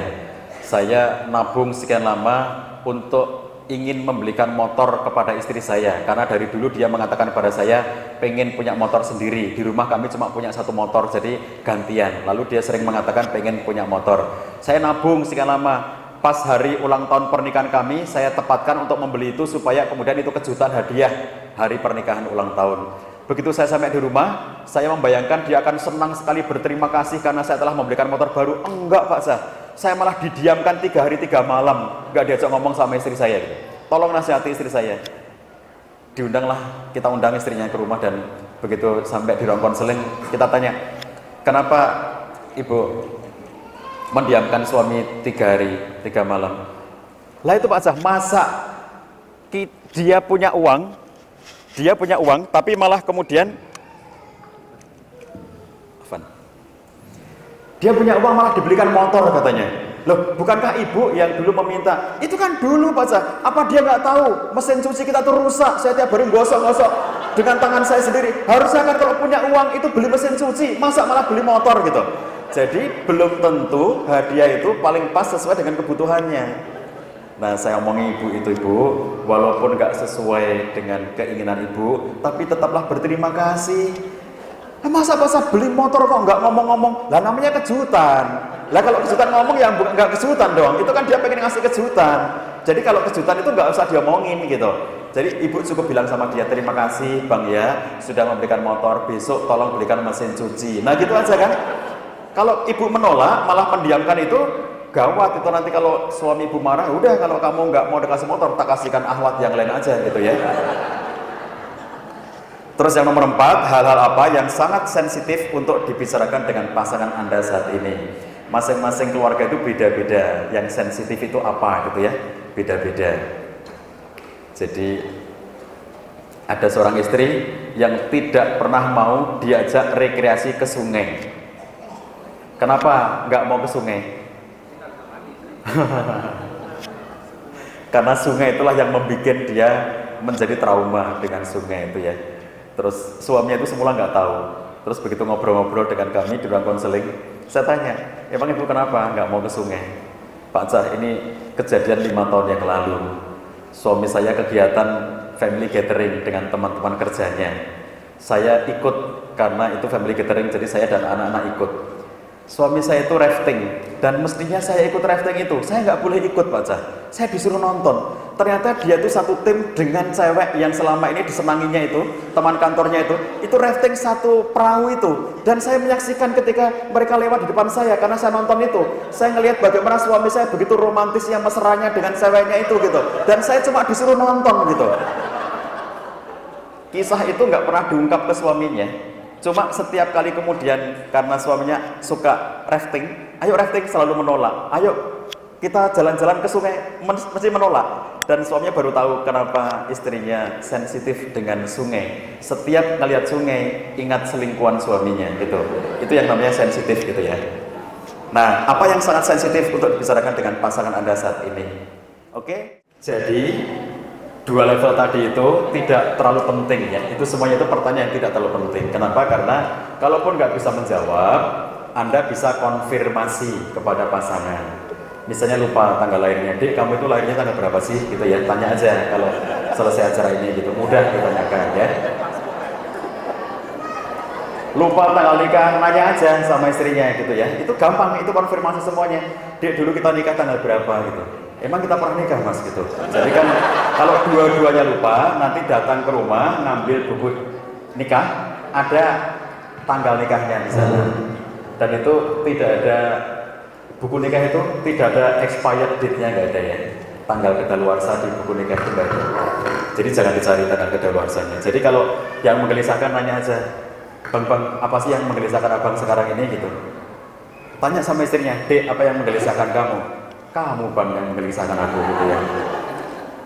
C: Saya nabung sekian lama untuk ingin membelikan motor kepada istri saya, karena dari dulu dia mengatakan pada saya pengen punya motor sendiri. Di rumah kami cuma punya 1 motor, jadi gantian. Lalu dia sering mengatakan pengen punya motor. Saya nabung sekian lama, pas hari ulang tahun pernikahan kami, saya tepatkan untuk membeli itu supaya kemudian itu kejutan hadiah hari pernikahan ulang tahun. Begitu saya sampai di rumah, saya membayangkan dia akan senang sekali berterima kasih karena saya telah memberikan motor baru. Enggak Pak Zah, saya malah didiamkan 3 hari 3 malam, enggak diajak ngomong sama istri saya. Tolong nasihati istri saya. Diundanglah, kita undang istrinya ke rumah, dan begitu sampai di ruang konseling, kita tanya, kenapa ibu mendiamkan suami 3 hari 3 malam? Lah itu Pak Zah, masa dia punya uang, tapi malah kemudian dia punya uang malah dibelikan motor katanya. Loh, bukankah ibu yang dulu meminta? Itu kan dulu Pak Zah. Apa dia nggak tahu mesin cuci kita tuh rusak? Saya tiap hari gosok-gosok dengan tangan saya sendiri. Harusnya kan kalau punya uang itu beli mesin cuci, masa malah beli motor gitu. Jadi belum tentu hadiah itu paling pas sesuai dengan kebutuhannya. Nah, saya omongi ibu itu, ibu, walaupun nggak sesuai dengan keinginan ibu, tapi tetaplah berterima kasih. Masa beli motor kok nggak ngomong-ngomong? Lah namanya kejutan. Lah kalau kejutan ngomong ya nggak kejutan dong. Itu kan dia pengen ngasih kejutan. Jadi kalau kejutan itu nggak usah diomongin gitu. Jadi ibu cukup bilang sama dia, terima kasih bang ya sudah memberikan motor, besok tolong belikan mesin cuci. Nah gitu aja kan. Kalau ibu menolak malah mendiamkan itu, gawat itu nanti kalau suami ibu marah. Udah, kalau kamu nggak mau dikasih motor, tak kasihkan akhwat yang lain aja gitu ya. Terus yang nomor 4, hal-hal apa yang sangat sensitif untuk dibicarakan dengan pasangan Anda saat ini. Masing-masing keluarga itu beda-beda. Yang sensitif itu apa gitu ya, beda-beda. Jadi ada seorang istri yang tidak pernah mau diajak rekreasi ke sungai. Kenapa nggak mau ke sungai? Karena sungai itulah yang membuat dia menjadi trauma dengan sungai itu ya. Terus suaminya itu semula nggak tahu. Terus begitu ngobrol-ngobrol dengan kami di ruang konseling, saya tanya, emang ibu kenapa nggak mau ke sungai? Pak Zah, ini kejadian 5 tahun yang lalu. Suami saya kegiatan family gathering dengan teman-teman kerjanya. Saya ikut karena itu family gathering, jadi saya dan anak-anak ikut. Suami saya itu rafting, dan mestinya saya ikut rafting itu. Saya nggak boleh ikut Pak Zah, saya disuruh nonton. Ternyata dia itu satu tim dengan cewek yang selama ini disenanginya itu, teman kantornya itu rafting satu perahu itu. Dan saya menyaksikan ketika mereka lewat di depan saya, karena saya nonton itu. Saya ngelihat bagaimana suami saya begitu romantisnya mesranya dengan ceweknya itu gitu. Dan saya cuma disuruh nonton gitu. Kisah itu nggak pernah diungkap ke suaminya. Cuma setiap kali kemudian karena suaminya suka rafting, ayo rafting, selalu menolak. Ayo kita jalan-jalan ke sungai, mesti menolak. Dan suaminya baru tahu kenapa istrinya sensitif dengan sungai. Setiap ngelihat sungai ingat selingkuhan suaminya gitu. Itu yang namanya sensitif gitu ya. Nah, apa yang sangat sensitif untuk dibicarakan dengan pasangan Anda saat ini? Oke? Jadi 2 level tadi itu tidak terlalu penting ya. Itu semuanya itu pertanyaan yang tidak terlalu penting. Kenapa? Karena kalaupun nggak bisa menjawab, Anda bisa konfirmasi kepada pasangan. Misalnya lupa tanggal lahirnya, Dik, kamu itu lahirnya tanggal berapa sih? Gitu ya, tanya aja kalau selesai acara ini gitu. Mudah ditanyakan ya. Lupa tanggal nikah, nanya aja sama istrinya gitu ya. Itu gampang, itu konfirmasi semuanya. Dik, dulu kita nikah tanggal berapa gitu. Emang kita pernah nikah mas gitu. Jadi kan kalau dua-duanya lupa, nanti datang ke rumah ngambil buku nikah, ada tanggal nikahnya di sana. Dan itu tidak ada, buku nikah itu tidak ada expired date-nya, nggak ada ya. Tanggal kedaluarsa di buku nikah itu nggak ada. Jadi jangan dicari tanggal kedaluarsanya. Jadi kalau yang menggelisahkan nanya aja, bang, apa sih yang menggelisahkan abang sekarang ini gitu. Tanya sama istrinya, Dek, apa yang menggelisahkan kamu? Kamu bang yang menggelisahkan aku gitu ya.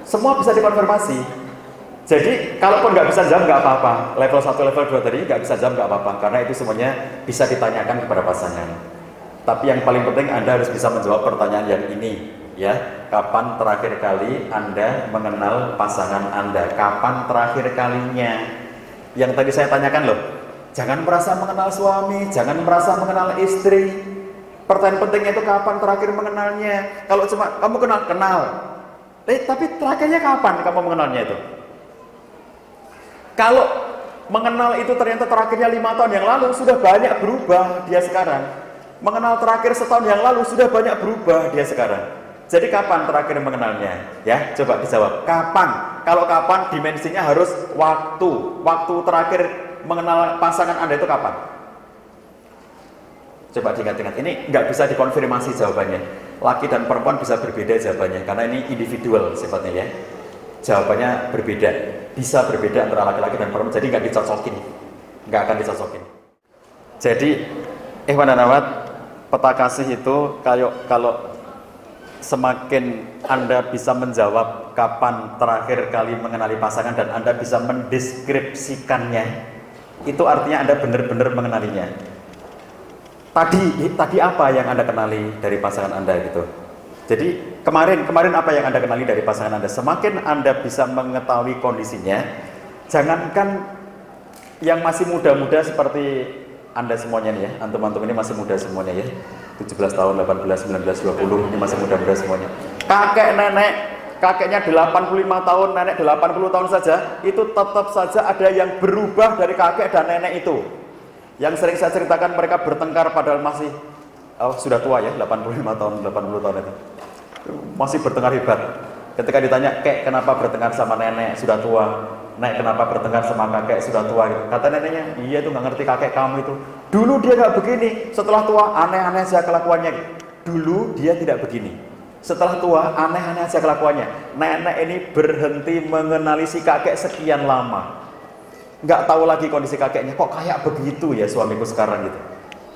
C: Semua bisa dikonfirmasi. Jadi kalaupun nggak bisa jawab nggak apa-apa. Level 1, level 2 tadi nggak bisa jawab nggak apa-apa, karena itu semuanya bisa ditanyakan kepada pasangan. Tapi yang paling penting Anda harus bisa menjawab pertanyaan yang ini ya. Kapan terakhir kali Anda mengenal pasangan Anda? Kapan terakhir kalinya? Yang tadi saya tanyakan loh. Jangan merasa mengenal suami, jangan merasa mengenal istri. Pertanyaan pentingnya itu kapan terakhir mengenalnya. Kalau cuma kamu kenal. Tapi terakhirnya kapan kamu mengenalnya itu? Kalau mengenal itu ternyata terakhirnya 5 tahun yang lalu, sudah banyak berubah dia sekarang. Mengenal terakhir setahun yang lalu, sudah banyak berubah dia sekarang. Jadi kapan terakhir mengenalnya? Ya, coba dijawab. Kapan? Kalau kapan dimensinya harus waktu. Waktu terakhir mengenal pasangan Anda itu kapan? Coba diingat-ingat. Ini nggak bisa dikonfirmasi jawabannya. Laki dan perempuan bisa berbeda jawabannya karena ini individual sifatnya ya. Jawabannya berbeda. Bisa berbeda antara laki-laki dan perempuan. Jadi nggak dicocokin. Nggak akan dicocokin. Jadi, ikhwan dan akhwat, peta kasih itu kalau semakin Anda bisa menjawab kapan terakhir kali mengenali pasangan dan Anda bisa mendeskripsikannya, itu artinya Anda benar-benar mengenalinya. Tadi apa yang Anda kenali dari pasangan Anda gitu. Jadi kemarin apa yang Anda kenali dari pasangan Anda. Semakin Anda bisa mengetahui kondisinya, jangankan yang masih muda-muda seperti Anda semuanya nih ya, antum-antum ini masih muda semuanya ya, 17 tahun, 18, 19, 20, ini masih muda-muda semuanya. Kakek nenek, kakeknya 85 tahun, nenek 80 tahun saja, itu tetap saja ada yang berubah dari kakek dan nenek itu. Yang sering saya ceritakan mereka bertengkar padahal masih sudah tua ya, 85 tahun, 80 tahun itu. Masih bertengkar hebat. Ketika ditanya, "Kek, kenapa bertengkar sama nenek sudah tua? Nek, kenapa bertengkar sama kakek sudah tua?" Gitu. Kata neneknya, "Iya, itu nggak ngerti kakek kamu itu. Dulu dia nggak begini, setelah tua aneh-aneh saja kelakuannya." Dulu dia tidak begini, setelah tua aneh-aneh saja kelakuannya. Nenek ini berhenti mengenali si kakek sekian lama. Nggak tahu lagi kondisi kakeknya, kok kayak begitu ya suamiku sekarang gitu.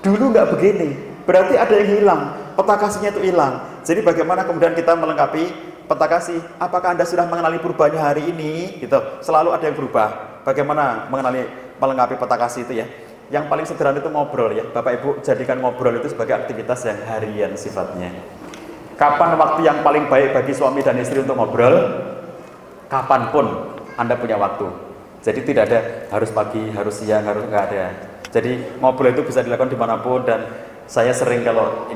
C: Dulu nggak begini, berarti ada yang hilang, peta kasihnya itu hilang. Jadi bagaimana kemudian kita melengkapi peta kasih? Apakah Anda sudah mengenali perubahannya hari ini? Gitu. Selalu ada yang berubah. Bagaimana melengkapi peta kasih itu ya? Yang paling sederhana itu ngobrol ya. Bapak Ibu jadikan ngobrol itu sebagai aktivitas yang harian sifatnya. Kapan waktu yang paling baik bagi suami dan istri untuk ngobrol? Kapanpun Anda punya waktu. Jadi tidak ada harus pagi, harus siang, harus nggak ada. Jadi ngobrol itu bisa dilakukan dimanapun dan saya sering kalau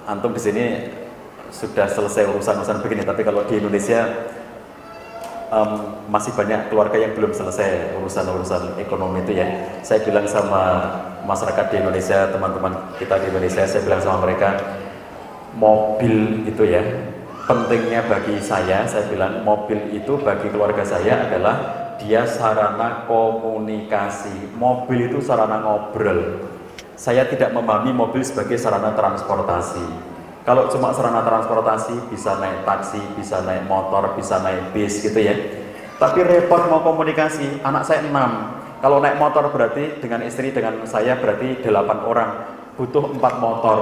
C: antum di sini sudah selesai urusan-urusan begini, tapi kalau di Indonesia masih banyak keluarga yang belum selesai urusan-urusan ekonomi itu ya. Saya bilang sama masyarakat di Indonesia, teman-teman kita di Indonesia, saya bilang sama mereka, mobil itu ya, pentingnya bagi saya bilang mobil itu bagi keluarga saya adalah dia sarana komunikasi. Mobil itu sarana ngobrol. Saya tidak memahami mobil sebagai sarana transportasi. Kalau cuma sarana transportasi, bisa naik taksi, bisa naik motor, bisa naik bis gitu ya. Tapi repot mau komunikasi, anak saya 6. Kalau naik motor berarti dengan istri, dengan saya berarti 8 orang. Butuh 4 motor.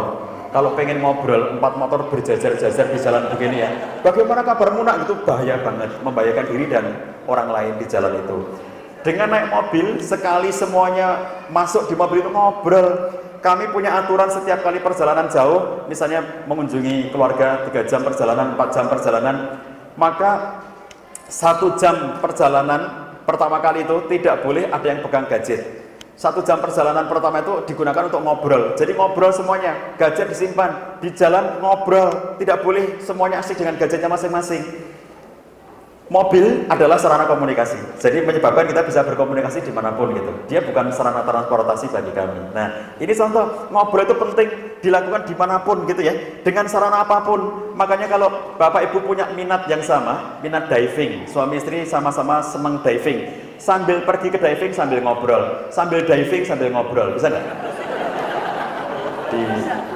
C: Kalau pengen ngobrol, 4 motor berjajar-jajar di jalan begini ya. Bagaimana kabarmu nak? Itu bahaya banget, membahayakan diri dan orang lain di jalan itu. Dengan naik mobil, sekali semuanya masuk di mobil itu ngobrol. Kami punya aturan setiap kali perjalanan jauh, misalnya mengunjungi keluarga 3 jam perjalanan, 4 jam perjalanan, maka 1 jam perjalanan pertama kali itu tidak boleh ada yang pegang gadget. 1 jam perjalanan pertama itu digunakan untuk ngobrol. Jadi ngobrol semuanya, gadget disimpan, di jalan ngobrol, tidak boleh semuanya asik dengan gadgetnya masing-masing. Mobil adalah sarana komunikasi, jadi menyebabkan kita bisa berkomunikasi dimanapun gitu. Dia bukan sarana transportasi bagi kami. Nah, ini contoh, ngobrol itu penting dilakukan dimanapun gitu ya, dengan sarana apapun. Makanya kalau Bapak Ibu punya minat yang sama, minat diving, suami istri sama-sama senang diving, sambil pergi ke diving sambil ngobrol, sambil diving sambil ngobrol, bisa nggak?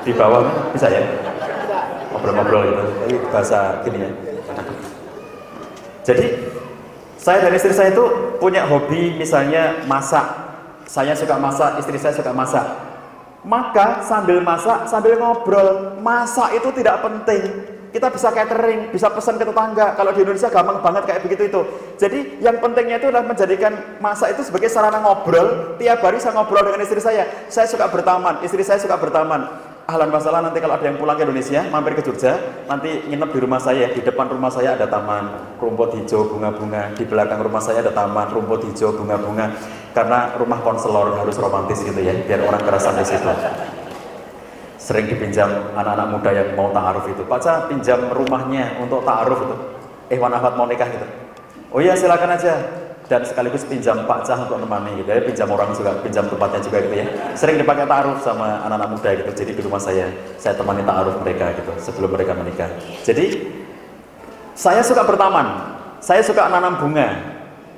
C: Di bawah bisa ya? Ngobrol-ngobrol gitu, ini bahasa gini ya. Jadi saya dan istri saya itu punya hobi misalnya masak. Saya suka masak, istri saya suka masak. Maka sambil masak, sambil ngobrol. Masak itu tidak penting. Kita bisa catering, bisa pesan ke tetangga. Kalau di Indonesia gampang banget kayak begitu itu. Jadi yang pentingnya itu adalah menjadikan masak itu sebagai sarana ngobrol. Tiap hari saya ngobrol dengan istri saya. Saya suka bertaman, istri saya suka bertaman. Ahlan masalah nanti kalau ada yang pulang ke Indonesia, mampir ke Jogja, nanti nginep di rumah saya. Di depan rumah saya ada taman, rumput hijau, bunga-bunga. Di belakang rumah saya ada taman, rumput hijau, bunga-bunga. Karena rumah konselor harus romantis gitu ya, biar orang kerasan di situ. Sering dipinjam anak-anak muda yang mau ta'aruf itu. Paca pinjam rumahnya untuk ta'aruf itu. Wan Ahmad mau nikah gitu. Oh iya silakan aja. dan sekaligus pinjam Pak Cah untuk menemani gitu ya, pinjam orang juga, pinjam tempatnya juga gitu ya. Sering dipakai ta'aruf sama anak-anak muda gitu. Jadi di rumah saya temani ta'aruf mereka gitu sebelum mereka menikah. Jadi saya suka bertaman, saya suka nanam bunga.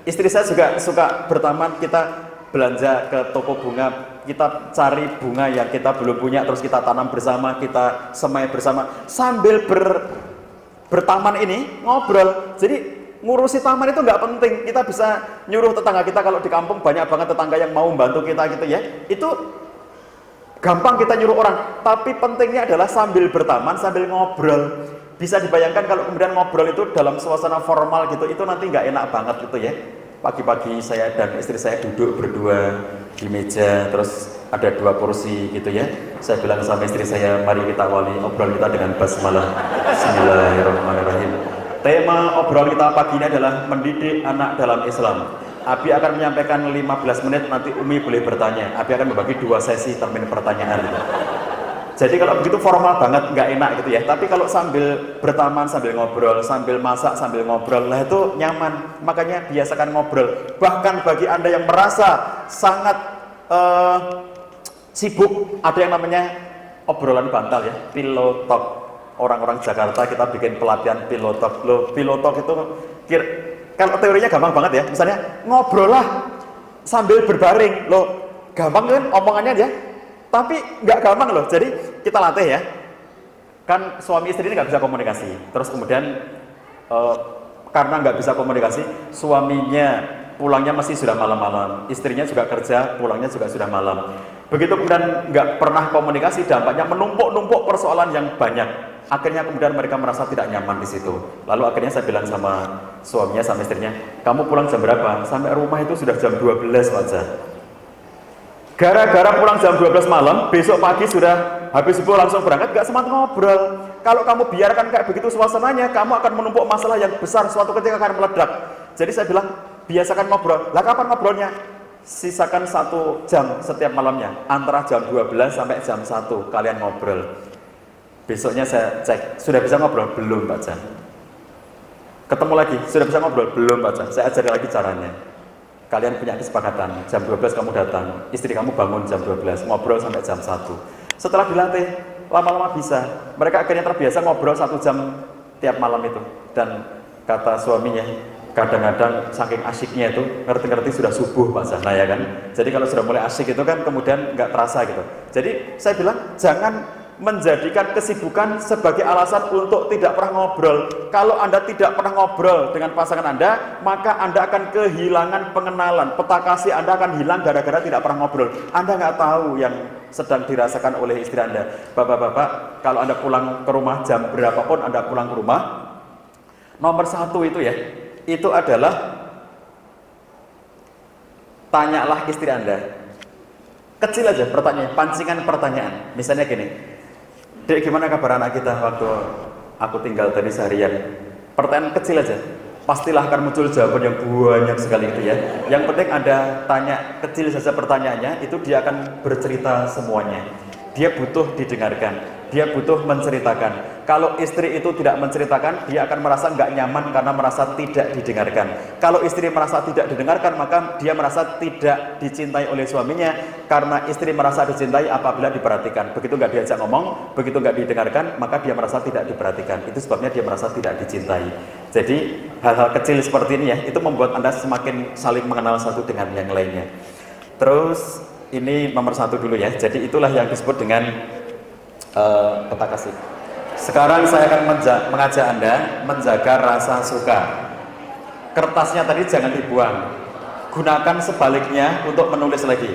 C: Istri saya juga suka bertaman, kita belanja ke toko bunga, kita cari bunga yang kita belum punya, terus kita tanam bersama, kita semai bersama sambil bertaman ini ngobrol. Jadi ngurusi taman itu nggak penting, kita bisa nyuruh tetangga kita. Kalau di kampung banyak banget tetangga yang mau membantu kita gitu ya, itu gampang kita nyuruh orang. Tapi pentingnya adalah sambil bertaman, sambil ngobrol. Bisa dibayangkan kalau kemudian ngobrol itu dalam suasana formal gitu, itu nanti nggak enak banget gitu ya. Pagi-pagi saya dan istri saya duduk berdua di meja, terus ada 2 kursi gitu ya. Saya bilang sama istri saya, mari kita awali obrolan kita dengan basmalah. Bismillahirrahmanirrahim. Tema obrolan kita pagi ini adalah mendidik anak dalam Islam. Abi akan menyampaikan 15 menit, nanti Umi boleh bertanya. Abi akan membagi 2 sesi termin pertanyaan. Jadi kalau begitu formal banget, nggak enak gitu ya. Tapi kalau sambil bertaman, sambil ngobrol, sambil masak, sambil ngobrol, lah itu nyaman. Makanya biasakan ngobrol. Bahkan bagi Anda yang merasa sangat sibuk, ada yang namanya obrolan bantal ya, pillow talk. Orang-orang Jakarta kita bikin pelatihan pillow talk. Loh, pillow talk itu kalau teorinya gampang banget ya. Misalnya ngobrol lah sambil berbaring. Loh, gampang kan omongannya aja. Tapi nggak gampang loh. Jadi kita latih ya. Kan suami istri ini nggak bisa komunikasi. Terus kemudian karena nggak bisa komunikasi, suaminya pulangnya masih sudah malam-malam. Istrinya juga kerja, pulangnya juga sudah malam. Begitu kemudian nggak pernah komunikasi, dampaknya menumpuk-numpuk persoalan yang banyak. Akhirnya kemudian mereka merasa tidak nyaman di situ. Lalu akhirnya saya bilang sama suaminya, sama istrinya, kamu pulang jam berapa? Sampai rumah itu sudah jam 12 aja. Gara-gara pulang jam 12 malam, besok pagi sudah habis subuh langsung berangkat, gak sempat ngobrol. Kalau kamu biarkan kayak begitu suasananya, kamu akan menumpuk masalah yang besar, suatu ketika akan meledak. Jadi saya bilang, biasakan ngobrol. Lah kapan ngobrolnya? Sisakan 1 jam setiap malamnya, antara jam 12 sampai jam 1 kalian ngobrol. Besoknya saya cek, sudah bisa ngobrol? Belum Pak Jan. Ketemu lagi, sudah bisa ngobrol? Belum Pak Jan. Saya ajari lagi caranya. Kalian punya kesepakatan, jam 12 kamu datang, istri kamu bangun jam 12, ngobrol sampai jam 1. Setelah dilatih, lama-lama bisa. Mereka akhirnya terbiasa ngobrol 1 jam tiap malam itu. Dan kata suaminya, kadang-kadang saking asyiknya itu, ngerti-ngerti sudah subuh Pak Jan, ya kan. Jadi kalau sudah mulai asyik itu kan kemudian nggak terasa gitu. Jadi saya bilang, jangan menjadikan kesibukan sebagai alasan untuk tidak pernah ngobrol. Kalau Anda tidak pernah ngobrol dengan pasangan Anda, maka Anda akan kehilangan pengenalan. Peta kasih Anda akan hilang gara-gara tidak pernah ngobrol. Anda nggak tahu yang sedang dirasakan oleh istri Anda. Bapak-bapak, kalau Anda pulang ke rumah jam berapapun Anda pulang ke rumah, nomor 1 itu ya, itu adalah tanyalah istri Anda. Kecil aja pertanyaan, pancingan pertanyaan. Misalnya gini, Dek, gimana kabar anak kita waktu aku tinggal tadi seharian? Pertanyaan kecil aja, pastilah akan muncul jawaban yang banyak sekali itu ya. Yang penting Anda tanya kecil saja pertanyaannya, itu dia akan bercerita semuanya. Dia butuh didengarkan, dia butuh menceritakan. Kalau istri itu tidak menceritakan, dia akan merasa nggak nyaman karena merasa tidak didengarkan. Kalau istri merasa tidak didengarkan, maka dia merasa tidak dicintai oleh suaminya. Karena istri merasa dicintai apabila diperhatikan. Begitu nggak diajak ngomong, begitu nggak didengarkan, maka dia merasa tidak diperhatikan. Itu sebabnya dia merasa tidak dicintai. Jadi hal-hal kecil seperti ini ya, itu membuat Anda semakin saling mengenal satu dengan yang lainnya. Terus ini nomor 1 dulu ya. Jadi itulah yang disebut dengan peta kasih. Sekarang saya akan mengajak Anda menjaga rasa suka. Kertasnya tadi jangan dibuang. Gunakan sebaliknya untuk menulis lagi.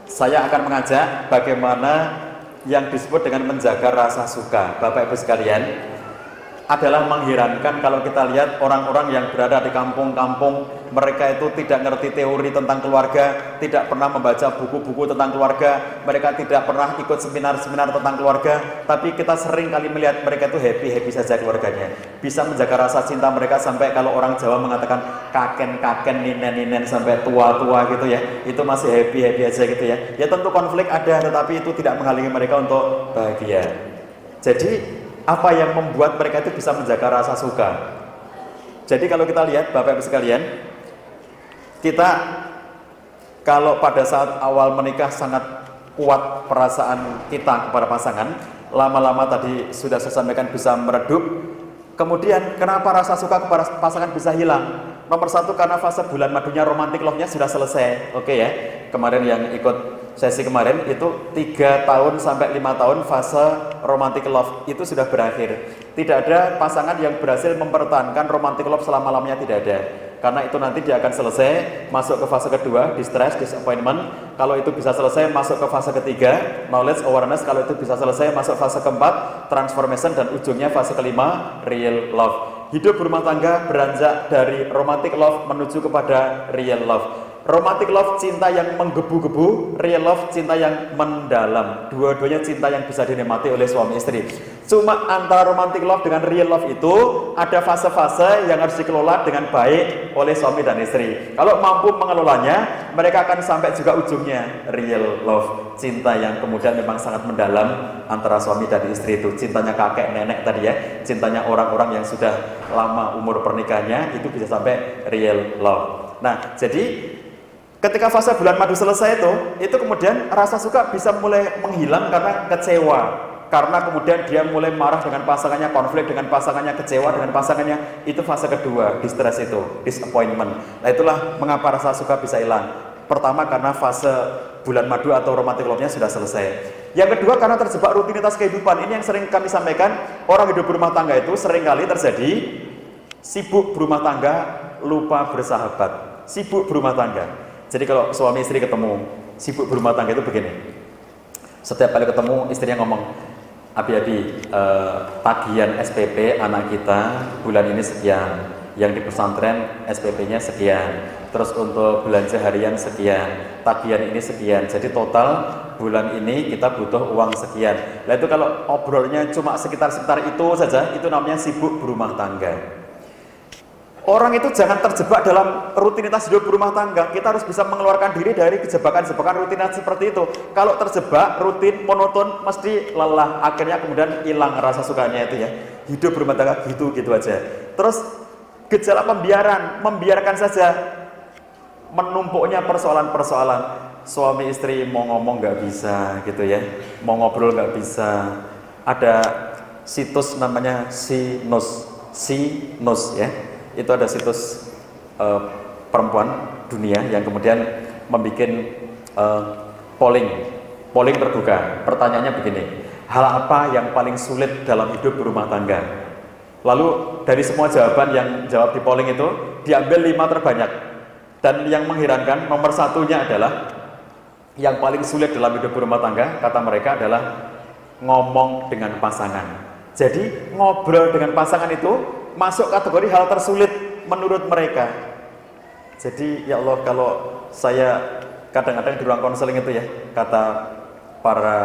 C: Saya akan mengajak bagaimana yang disebut dengan menjaga rasa suka. Bapak Ibu sekalian, adalah mengherankan kalau kita lihat orang-orang yang berada di kampung-kampung, mereka itu tidak ngerti teori tentang keluarga, tidak pernah membaca buku-buku tentang keluarga, mereka tidak pernah ikut seminar-seminar tentang keluarga, tapi kita sering kali melihat mereka itu happy-happy saja keluarganya, bisa menjaga rasa cinta mereka sampai kalau orang Jawa mengatakan kaken-kaken, ninen-ninen sampai tua-tua gitu ya, itu masih happy-happy aja gitu ya. Ya tentu konflik ada, tetapi itu tidak menghalangi mereka untuk bahagia. Jadi apa yang membuat mereka itu bisa menjaga rasa suka? Jadi kalau kita lihat Bapak Ibu sekalian, kita kalau pada saat awal menikah sangat kuat perasaan kita kepada pasangan, lama-lama tadi sudah saya sampaikan bisa meredup. Kemudian kenapa rasa suka kepada pasangan bisa hilang? Nomor satu karena fase bulan madunya romantic love-nya sudah selesai. Oke ya, kemarin yang ikut sesi kemarin itu 3 tahun sampai 5 tahun fase romantic love itu sudah berakhir. Tidak ada pasangan yang berhasil mempertahankan romantic love selama-lamanya, tidak ada. Karena itu nanti dia akan selesai, masuk ke fase kedua, distress, disappointment. Kalau itu bisa selesai, masuk ke fase ketiga, knowledge, awareness. Kalau itu bisa selesai, masuk fase keempat, transformation. Dan ujungnya fase kelima, real love. Hidup berumah tangga beranjak dari romantic love menuju kepada real love. Romantic love cinta yang menggebu-gebu, real love cinta yang mendalam. Dua-duanya cinta yang bisa dinikmati oleh suami istri. Cuma antara romantic love dengan real love itu ada fase-fase yang harus dikelola dengan baik oleh suami dan istri. Kalau mampu mengelolanya, mereka akan sampai juga ujungnya real love, cinta yang kemudian memang sangat mendalam antara suami dan istri itu. Cintanya kakek nenek tadi ya, cintanya orang-orang yang sudah lama umur pernikahannya, itu bisa sampai real love. Nah, jadi ketika fase bulan madu selesai itu kemudian rasa suka bisa mulai menghilang karena kecewa. Karena kemudian dia mulai marah dengan pasangannya, konflik dengan pasangannya, kecewa dengan pasangannya. Itu fase kedua, distress itu, disappointment. Nah itulah mengapa rasa suka bisa hilang. Pertama karena fase bulan madu atau romantic love-nya sudah selesai. Yang kedua karena terjebak rutinitas kehidupan. Ini yang sering kami sampaikan, orang hidup berumah tangga itu seringkali terjadi sibuk berumah tangga, lupa bersahabat. Sibuk berumah tangga. Jadi kalau suami istri ketemu, sibuk berumah tangga itu begini. Setiap kali ketemu istrinya ngomong, Abi, tagihan SPP anak kita bulan ini sekian, yang di pesantren SPP-nya sekian, terus untuk belanja harian sekian, tagihan ini sekian, jadi total bulan ini kita butuh uang sekian. Nah itu kalau obrolnya cuma sekitar-sekitar itu saja, itu namanya sibuk berumah tangga. Orang itu jangan terjebak dalam rutinitas hidup berumah tangga. Kita harus bisa mengeluarkan diri dari kejebakan-jebakan rutinitas seperti itu. Kalau terjebak, rutin, monoton, mesti lelah. Akhirnya kemudian hilang rasa sukanya itu ya. Hidup berumah tangga gitu-gitu aja. Terus gejala membiarkan saja menumpuknya persoalan-persoalan. Suami istri mau ngomong nggak bisa gitu ya. Mau ngobrol nggak bisa. Ada situs namanya Sinus ya. Itu ada situs perempuan dunia yang kemudian membuat polling terbuka. Pertanyaannya begini, hal apa yang paling sulit dalam hidup berumah tangga? Lalu dari semua jawaban yang jawab di polling itu diambil 5 terbanyak. Dan yang mengherankan nomor satunya adalah yang paling sulit dalam hidup berumah tangga, kata mereka adalah ngomong dengan pasangan. Jadi ngobrol dengan pasangan itu masuk kategori hal tersulit menurut mereka. Jadi ya Allah, kalau saya kadang-kadang di ruang konseling itu ya, kata para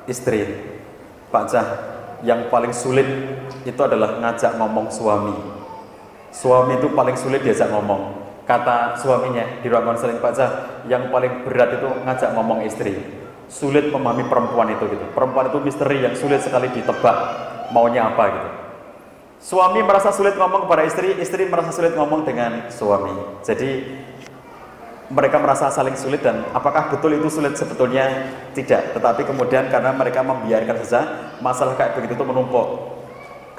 C: istri, Pak Jah, yang paling sulit itu adalah ngajak ngomong suami. Suami itu paling sulit diajak ngomong. Kata suaminya di ruang konseling, Pak Jah, yang paling berat itu ngajak ngomong istri. Sulit memahami perempuan itu gitu. Perempuan itu misteri yang sulit sekali ditebak maunya apa gitu. Suami merasa sulit ngomong kepada istri, istri merasa sulit ngomong dengan suami. Jadi mereka merasa saling sulit, dan apakah betul itu sulit? Sebetulnya tidak. Tetapi kemudian karena mereka membiarkan saja masalah kayak begitu itu menumpuk.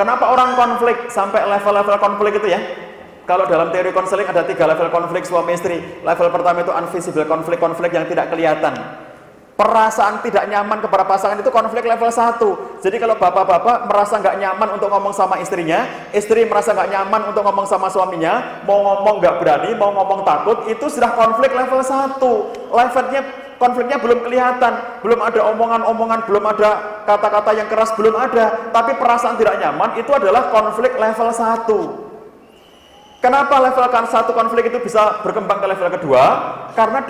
C: Kenapa orang konflik sampai level-level konflik itu ya? Kalau dalam teori konseling ada 3 level konflik suami istri. Level pertama itu invisible konflik, konflik yang tidak kelihatan. Perasaan tidak nyaman kepada pasangan itu konflik level 1. Jadi kalau bapak-bapak merasa nggak nyaman untuk ngomong sama istrinya, istri merasa nggak nyaman untuk ngomong sama suaminya, mau ngomong nggak berani, mau ngomong takut, itu sudah konflik level 1. Levelnya konfliknya belum kelihatan, belum ada omongan-omongan, belum ada kata-kata yang keras, belum ada, tapi perasaan tidak nyaman itu adalah konflik level 1. Kenapa level 1 konflik itu bisa berkembang ke level kedua? Karena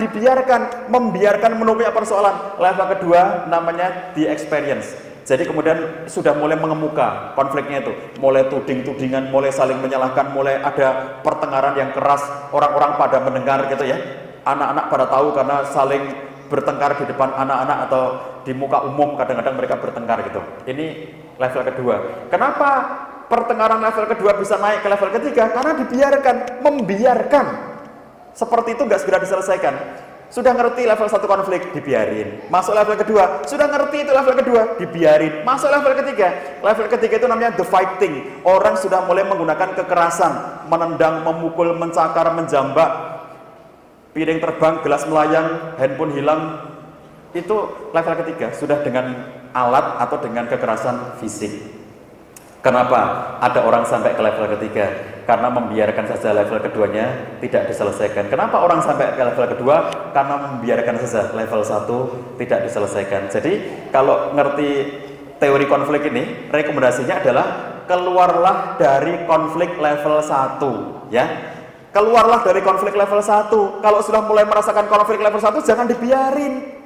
C: membiarkan menumpuk persoalan. Level kedua namanya the experience. Jadi kemudian sudah mulai mengemuka konfliknya itu. Mulai tuding-tudingan, mulai saling menyalahkan, mulai ada pertengkaran yang keras. Orang-orang pada mendengar gitu ya. Anak-anak pada tahu karena saling bertengkar di depan anak-anak atau di muka umum, kadang-kadang mereka bertengkar gitu. Ini level kedua. Kenapa pertengkaran level kedua bisa naik ke level ketiga? Karena membiarkan Seperti itu nggak segera diselesaikan. Sudah ngerti level 1 konflik, dibiarin. Masuk level kedua, sudah ngerti itu level kedua, dibiarin. Masuk level ketiga. Level ketiga itu namanya the fighting. Orang sudah mulai menggunakan kekerasan, menendang, memukul, mencakar, menjambak. Piring terbang, gelas melayang, handphone hilang. Itu level ketiga, sudah dengan alat atau dengan kekerasan fisik. Kenapa ada orang sampai ke level ketiga? Karena membiarkan saja level keduanya tidak diselesaikan. Kenapa orang sampai ke level kedua? Karena membiarkan saja level 1 tidak diselesaikan. Jadi kalau ngerti teori konflik ini, rekomendasinya adalah keluarlah dari konflik level 1, ya. Keluarlah dari konflik level 1. Kalau sudah mulai merasakan konflik level 1, jangan dibiarin.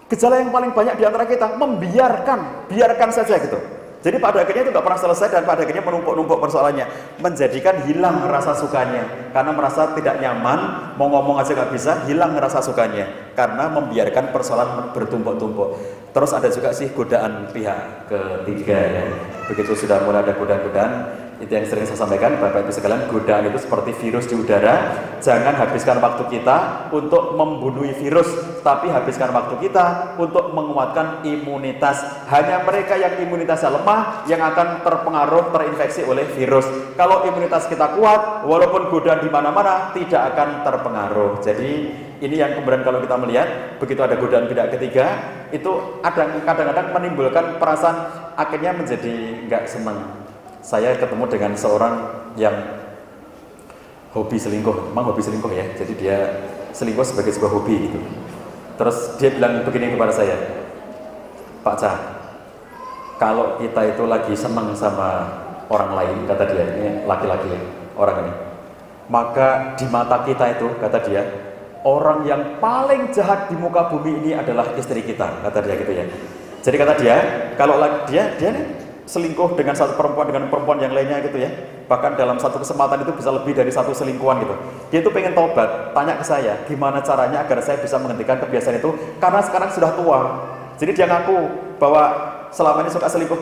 C: Gejala yang paling banyak di antara kita biarkan saja gitu. Jadi pada akhirnya itu tidak pernah selesai dan pada akhirnya menumpuk-numpuk persoalannya, menjadikan hilang rasa sukanya karena merasa tidak nyaman, mau ngomong aja nggak bisa, hilang rasa sukanya karena membiarkan persoalan bertumpuk-tumpuk. Terus ada juga sih godaan pihak ketiga, ya. Begitu sudah mulai ada godaan-godaan, itu yang sering saya sampaikan, Bapak Ibu sekalian, godaan itu seperti virus di udara. Jangan habiskan waktu kita untuk membunuh virus, tapi habiskan waktu kita untuk menguatkan imunitas. Hanya mereka yang imunitasnya lemah yang akan terpengaruh, terinfeksi oleh virus. Kalau imunitas kita kuat, walaupun godaan di mana-mana tidak akan terpengaruh. Jadi ini yang kemudian kalau kita melihat, begitu ada godaan pihak ketiga, itu kadang-kadang menimbulkan perasaan akhirnya menjadi nggak senang. Saya ketemu dengan seorang yang hobi selingkuh, memang hobi selingkuh ya, jadi dia selingkuh sebagai sebuah hobi gitu. Terus dia bilang begini kepada saya, Pak Cah, kalau kita itu lagi senang sama orang lain, kata dia, ini laki-laki orang ini, maka di mata kita itu, kata dia, orang yang paling jahat di muka bumi ini adalah istri kita, kata dia gitu ya. Jadi kata dia, kalau dia nih selingkuh dengan satu perempuan dengan perempuan yang lainnya gitu ya, bahkan dalam satu kesempatan itu bisa lebih dari satu selingkuhan gitu. Dia itu pengen tobat, tanya ke saya gimana caranya agar saya bisa menghentikan kebiasaan itu, karena sekarang sudah tua. Jadi dia ngaku bahwa selama ini suka selingkuh.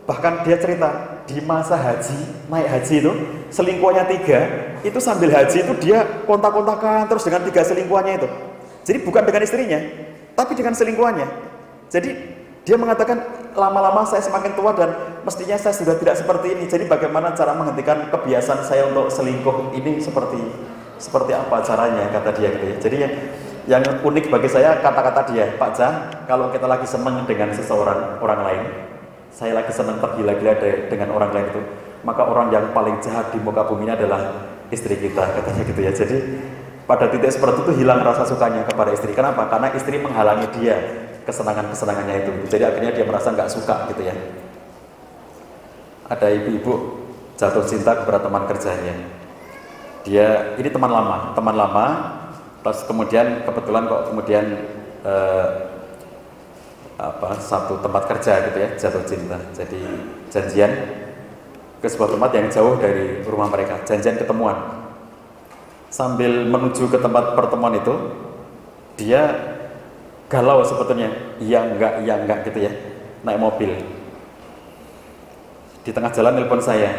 C: Bahkan dia cerita di masa haji, naik haji itu selingkuhannya 3, itu sambil haji itu dia kontak-kontakan terus dengan 3 selingkuhannya itu. Jadi bukan dengan istrinya, tapi dengan selingkuhannya. Jadi dia mengatakan, lama-lama saya semakin tua dan mestinya saya sudah tidak seperti ini. Jadi bagaimana cara menghentikan kebiasaan saya untuk selingkuh ini, seperti apa caranya, kata dia gitu ya. Jadi yang unik bagi saya kata-kata dia, Pak Jah, kalau kita lagi senang dengan seseorang, orang lain, saya lagi senang tergila-gila dengan orang lain itu, maka orang yang paling jahat di muka bumi ini adalah istri kita, katanya gitu ya. Jadi pada titik seperti itu hilang rasa sukanya kepada istri. Kenapa? Karena istri menghalangi dia kesenangannya itu. Jadi akhirnya dia merasa nggak suka gitu ya. Ada ibu-ibu jatuh cinta kepada teman kerjanya. Dia ini teman lama, terus kemudian kebetulan satu tempat kerja gitu ya, jatuh cinta. Jadi janjian ke sebuah tempat yang jauh dari rumah mereka, janjian ketemuan. Sambil menuju ke tempat pertemuan itu, dia galau sebetulnya, iya enggak gitu ya, naik mobil. Di tengah jalan nelpon saya,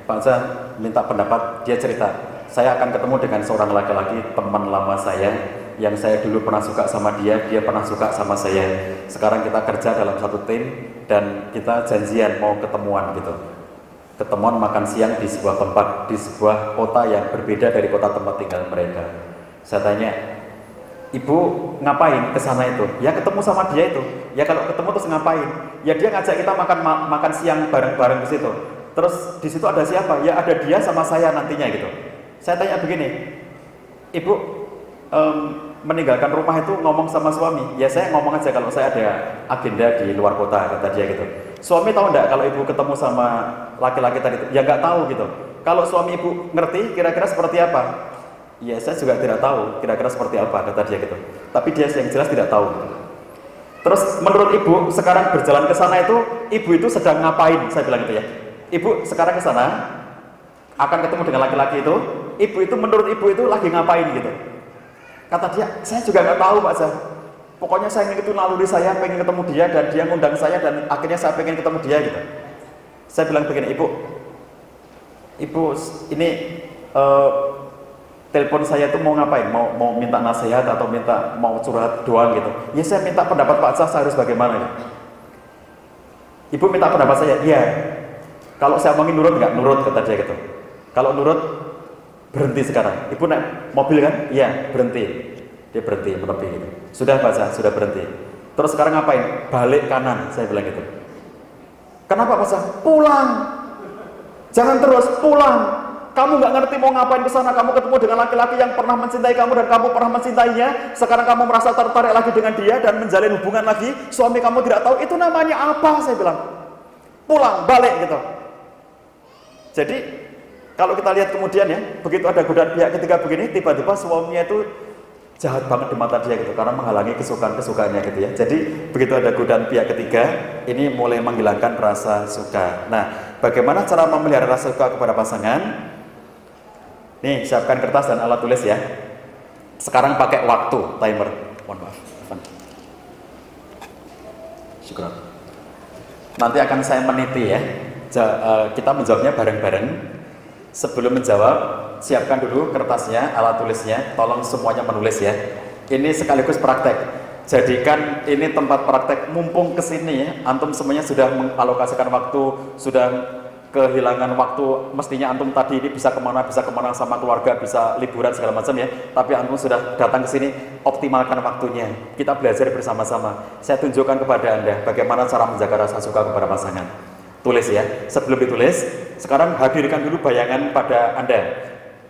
C: Pak Jah minta pendapat. Dia cerita, saya akan ketemu dengan seorang laki-laki teman lama saya, yang saya dulu pernah suka sama dia pernah suka sama saya. Sekarang kita kerja dalam satu tim dan kita janjian mau ketemuan gitu. Ketemuan makan siang di sebuah tempat, di sebuah kota yang berbeda dari kota tempat tinggal mereka. Saya tanya, Ibu ngapain ke sana itu? Ya ketemu sama dia itu. Ya kalau ketemu terus ngapain? Ya dia ngajak kita makan siang bareng-bareng di situ. Terus di situ ada siapa? Ya ada dia sama saya nantinya gitu. Saya tanya begini, Ibu meninggalkan rumah itu ngomong sama suami? Ya saya ngomong aja kalau saya ada agenda di luar kota, kata dia gitu. Suami tahu enggak kalau Ibu ketemu sama laki-laki tadi itu? Ya nggak tahu gitu. Kalau suami Ibu ngerti kira-kira seperti apa? Ya saya juga tidak tahu kira-kira seperti apa, kata dia gitu. Tapi dia yang jelas tidak tahu. Terus menurut Ibu sekarang berjalan ke sana itu, Ibu itu sedang ngapain? Saya bilang gitu ya. Ibu sekarang ke sana akan ketemu dengan laki-laki itu. Ibu itu menurut Ibu itu lagi ngapain gitu? Kata dia, saya juga nggak tahu Pak Jah. Pokoknya saya ingin itu naluri saya, pengen ketemu dia dan dia ngundang saya dan akhirnya saya pengen ketemu dia gitu. Saya bilang begini, Ibu ini telepon saya tuh mau ngapain? Mau minta nasihat atau mau curhat doang gitu. Ya saya minta pendapat Pak Cah, saya harus bagaimana ya? Ibu minta pendapat saya, iya. Kalau saya omongin nurut nggak? Nurut, kata dia gitu. Kalau nurut, berhenti sekarang. Ibu naik mobil kan? Iya, berhenti. Dia berhenti, menepi gitu. Sudah Pak Cah, sudah berhenti. Terus sekarang ngapain? Balik kanan, saya bilang gitu. Kenapa Pak Cah? Pulang. Jangan terus, pulang. Kamu nggak ngerti mau ngapain ke sana, kamu ketemu dengan laki-laki yang pernah mencintai kamu dan kamu pernah mencintainya, sekarang kamu merasa tertarik lagi dengan dia dan menjalin hubungan lagi, suami kamu tidak tahu, itu namanya apa? Saya bilang, pulang, balik gitu. Jadi, kalau kita lihat kemudian ya, begitu ada godaan pihak ketiga begini, tiba-tiba suaminya itu jahat banget di mata dia gitu, karena menghalangi kesukaan-kesukaannya gitu ya. Jadi, begitu ada godaan pihak ketiga, ini mulai menghilangkan rasa suka. Nah, bagaimana cara memelihara rasa suka kepada pasangan? Nih, siapkan kertas dan alat tulis ya. Sekarang pakai waktu, timer. Mohon maaf. Syukur. Nanti akan saya meniti ya. Kita menjawabnya bareng-bareng. Sebelum menjawab, siapkan dulu kertasnya, alat tulisnya. Tolong semuanya menulis ya. Ini sekaligus praktek. Jadikan ini tempat praktek. Mumpung kesini ya, antum semuanya sudah mengalokasikan waktu, sudah kehilangan waktu, mestinya antum tadi ini bisa kemana sama keluarga, bisa liburan segala macam ya, tapi antum sudah datang ke sini, optimalkan waktunya, kita belajar bersama-sama. Saya tunjukkan kepada Anda bagaimana cara menjaga rasa suka kepada pasangan. Tulis ya. Sebelum ditulis, sekarang hadirkan dulu bayangan pada Anda.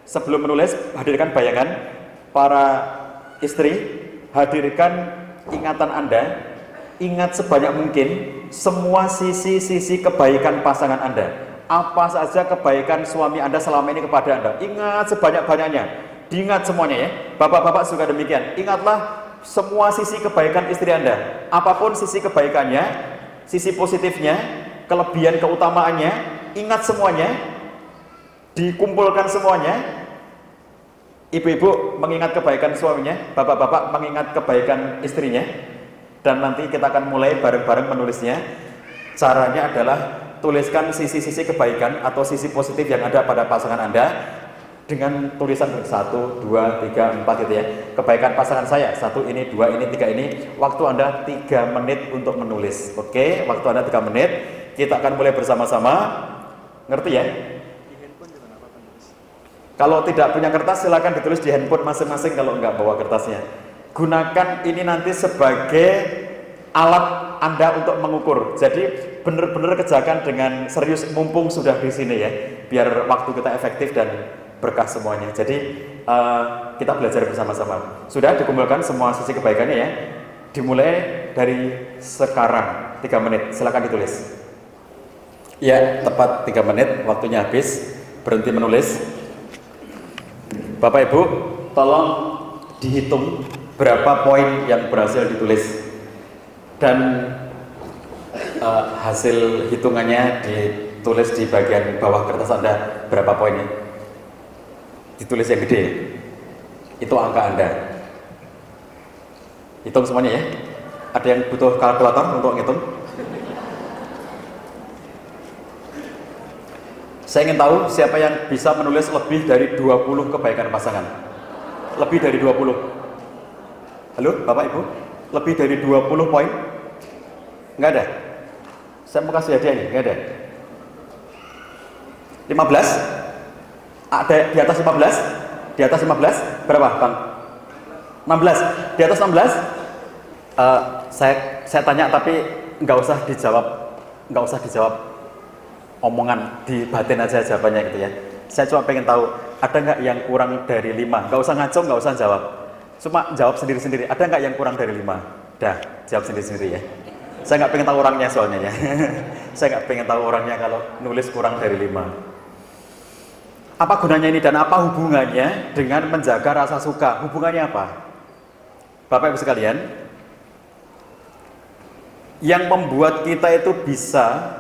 C: Sebelum menulis, hadirkan bayangan. Para istri, hadirkan ingatan Anda. Ingat sebanyak mungkin semua sisi-sisi kebaikan pasangan Anda. Apa saja kebaikan suami Anda selama ini kepada Anda, ingat sebanyak-banyaknya. Diingat semuanya ya. Bapak-bapak juga demikian. Ingatlah semua sisi kebaikan istri Anda. Apapun sisi kebaikannya, sisi positifnya, kelebihan keutamaannya, ingat semuanya. Dikumpulkan semuanya. Ibu-ibu mengingat kebaikan suaminya, bapak-bapak mengingat kebaikan istrinya. Dan nanti kita akan mulai bareng-bareng menulisnya. Caranya adalah tuliskan sisi-sisi kebaikan atau sisi positif yang ada pada pasangan Anda dengan tulisan 1, 2, 3, 4 gitu ya. Kebaikan pasangan saya, 1 ini, 2 ini, 3 ini. Waktu Anda 3 menit untuk menulis. Oke, waktu Anda 3 menit. Kita akan mulai bersama-sama. Ngerti ya? Kalau tidak punya kertas silakan ditulis di handphone masing-masing kalau enggak bawa kertasnya. Gunakan ini nanti sebagai alat Anda untuk mengukur. Jadi benar-benar kerjakan dengan serius mumpung sudah di sini ya, biar waktu kita efektif dan berkah semuanya. Jadi kita belajar bersama-sama. Sudah dikumpulkan semua sisi kebaikannya ya. Dimulai dari sekarang 3 menit. Silakan ditulis. Ya, tepat 3 menit. Waktunya habis. Berhenti menulis. Bapak Ibu, tolong dihitung berapa poin yang berhasil ditulis dan hasil hitungannya ditulis di bagian bawah kertas Anda. Berapa poinnya? Ditulis yang gede, itu angka Anda. Hitung semuanya ya. Ada yang butuh kalkulator untuk ngitung? Saya ingin tahu siapa yang bisa menulis lebih dari 20 kebaikan pasangan. Lebih dari 20. Halo Bapak Ibu, lebih dari 20 poin? Enggak ada? Saya mau kasih hadiah nih, enggak ada? 15? Ada di atas 15? Di atas 15? Berapa Bang? 16? Di atas 16? Saya tanya tapi enggak usah dijawab omongan, di batin aja jawabannya gitu ya. Saya cuma pengen tahu, ada nggak yang kurang dari 5? Nggak usah ngaco, nggak usah jawab. Cuma jawab sendiri-sendiri, ada nggak yang kurang dari 5? Dah, jawab sendiri-sendiri ya. Saya nggak pengen tahu orangnya soalnya ya. Saya nggak pengen tahu orangnya kalau nulis kurang dari 5. Apa gunanya ini dan apa hubungannya dengan menjaga rasa suka? Hubungannya apa? Bapak Ibu sekalian, yang membuat kita itu bisa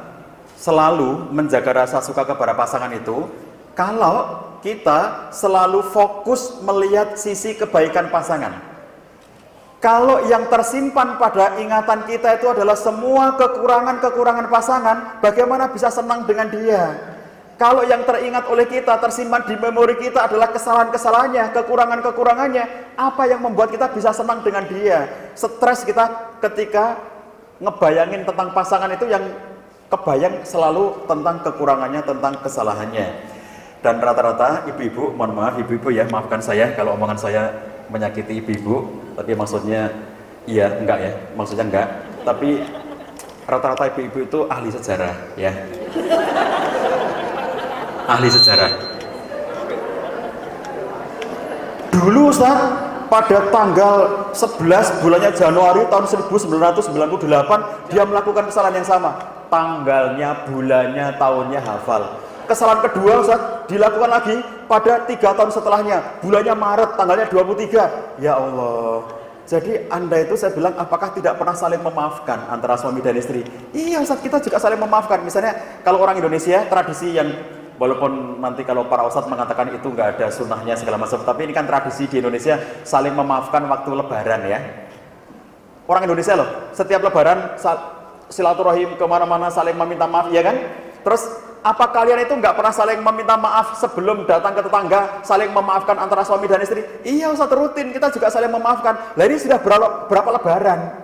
C: selalu menjaga rasa suka kepada pasangan itu, kalau kita selalu fokus melihat sisi kebaikan pasangan. Kalau yang tersimpan pada ingatan kita itu adalah semua kekurangan-kekurangan pasangan, bagaimana bisa senang dengan dia? Kalau yang teringat oleh kita, tersimpan di memori kita adalah kesalahan-kesalahannya, kekurangan-kekurangannya, apa yang membuat kita bisa senang dengan dia? Stres kita ketika ngebayangin tentang pasangan itu yang kebayang selalu tentang kekurangannya, tentang kesalahannya. Dan rata-rata ibu-ibu, mohon maaf ibu-ibu ya, maafkan saya kalau omongan saya menyakiti ibu-ibu, tapi maksudnya iya, enggak ya, maksudnya enggak. Tapi rata-rata ibu-ibu itu ahli sejarah ya. Ahli sejarah. Dulu Ustaz, pada tanggal 11 bulannya Januari tahun 1998 dia melakukan kesalahan yang sama. Tanggalnya, bulannya, tahunnya hafal. Kesalahan kedua Ustaz dilakukan lagi pada 3 tahun setelahnya. Bulannya Maret, tanggalnya 23. Ya Allah. Jadi Anda itu saya bilang apakah tidak pernah saling memaafkan antara suami dan istri? Iya Ustaz, kita juga saling memaafkan. Misalnya kalau orang Indonesia tradisi yang walaupun nanti kalau para ustadz mengatakan itu nggak ada sunnahnya segala macam, tapi ini kan tradisi di Indonesia saling memaafkan waktu lebaran ya. Orang Indonesia loh, setiap lebaran silaturahim kemana-mana saling meminta maaf ya kan. Terus apa kalian itu nggak pernah saling meminta maaf sebelum datang ke tetangga, saling memaafkan antara suami dan istri? Iya Ustadz, rutin kita juga saling memaafkan. Lah ini sudah berapa lebaran?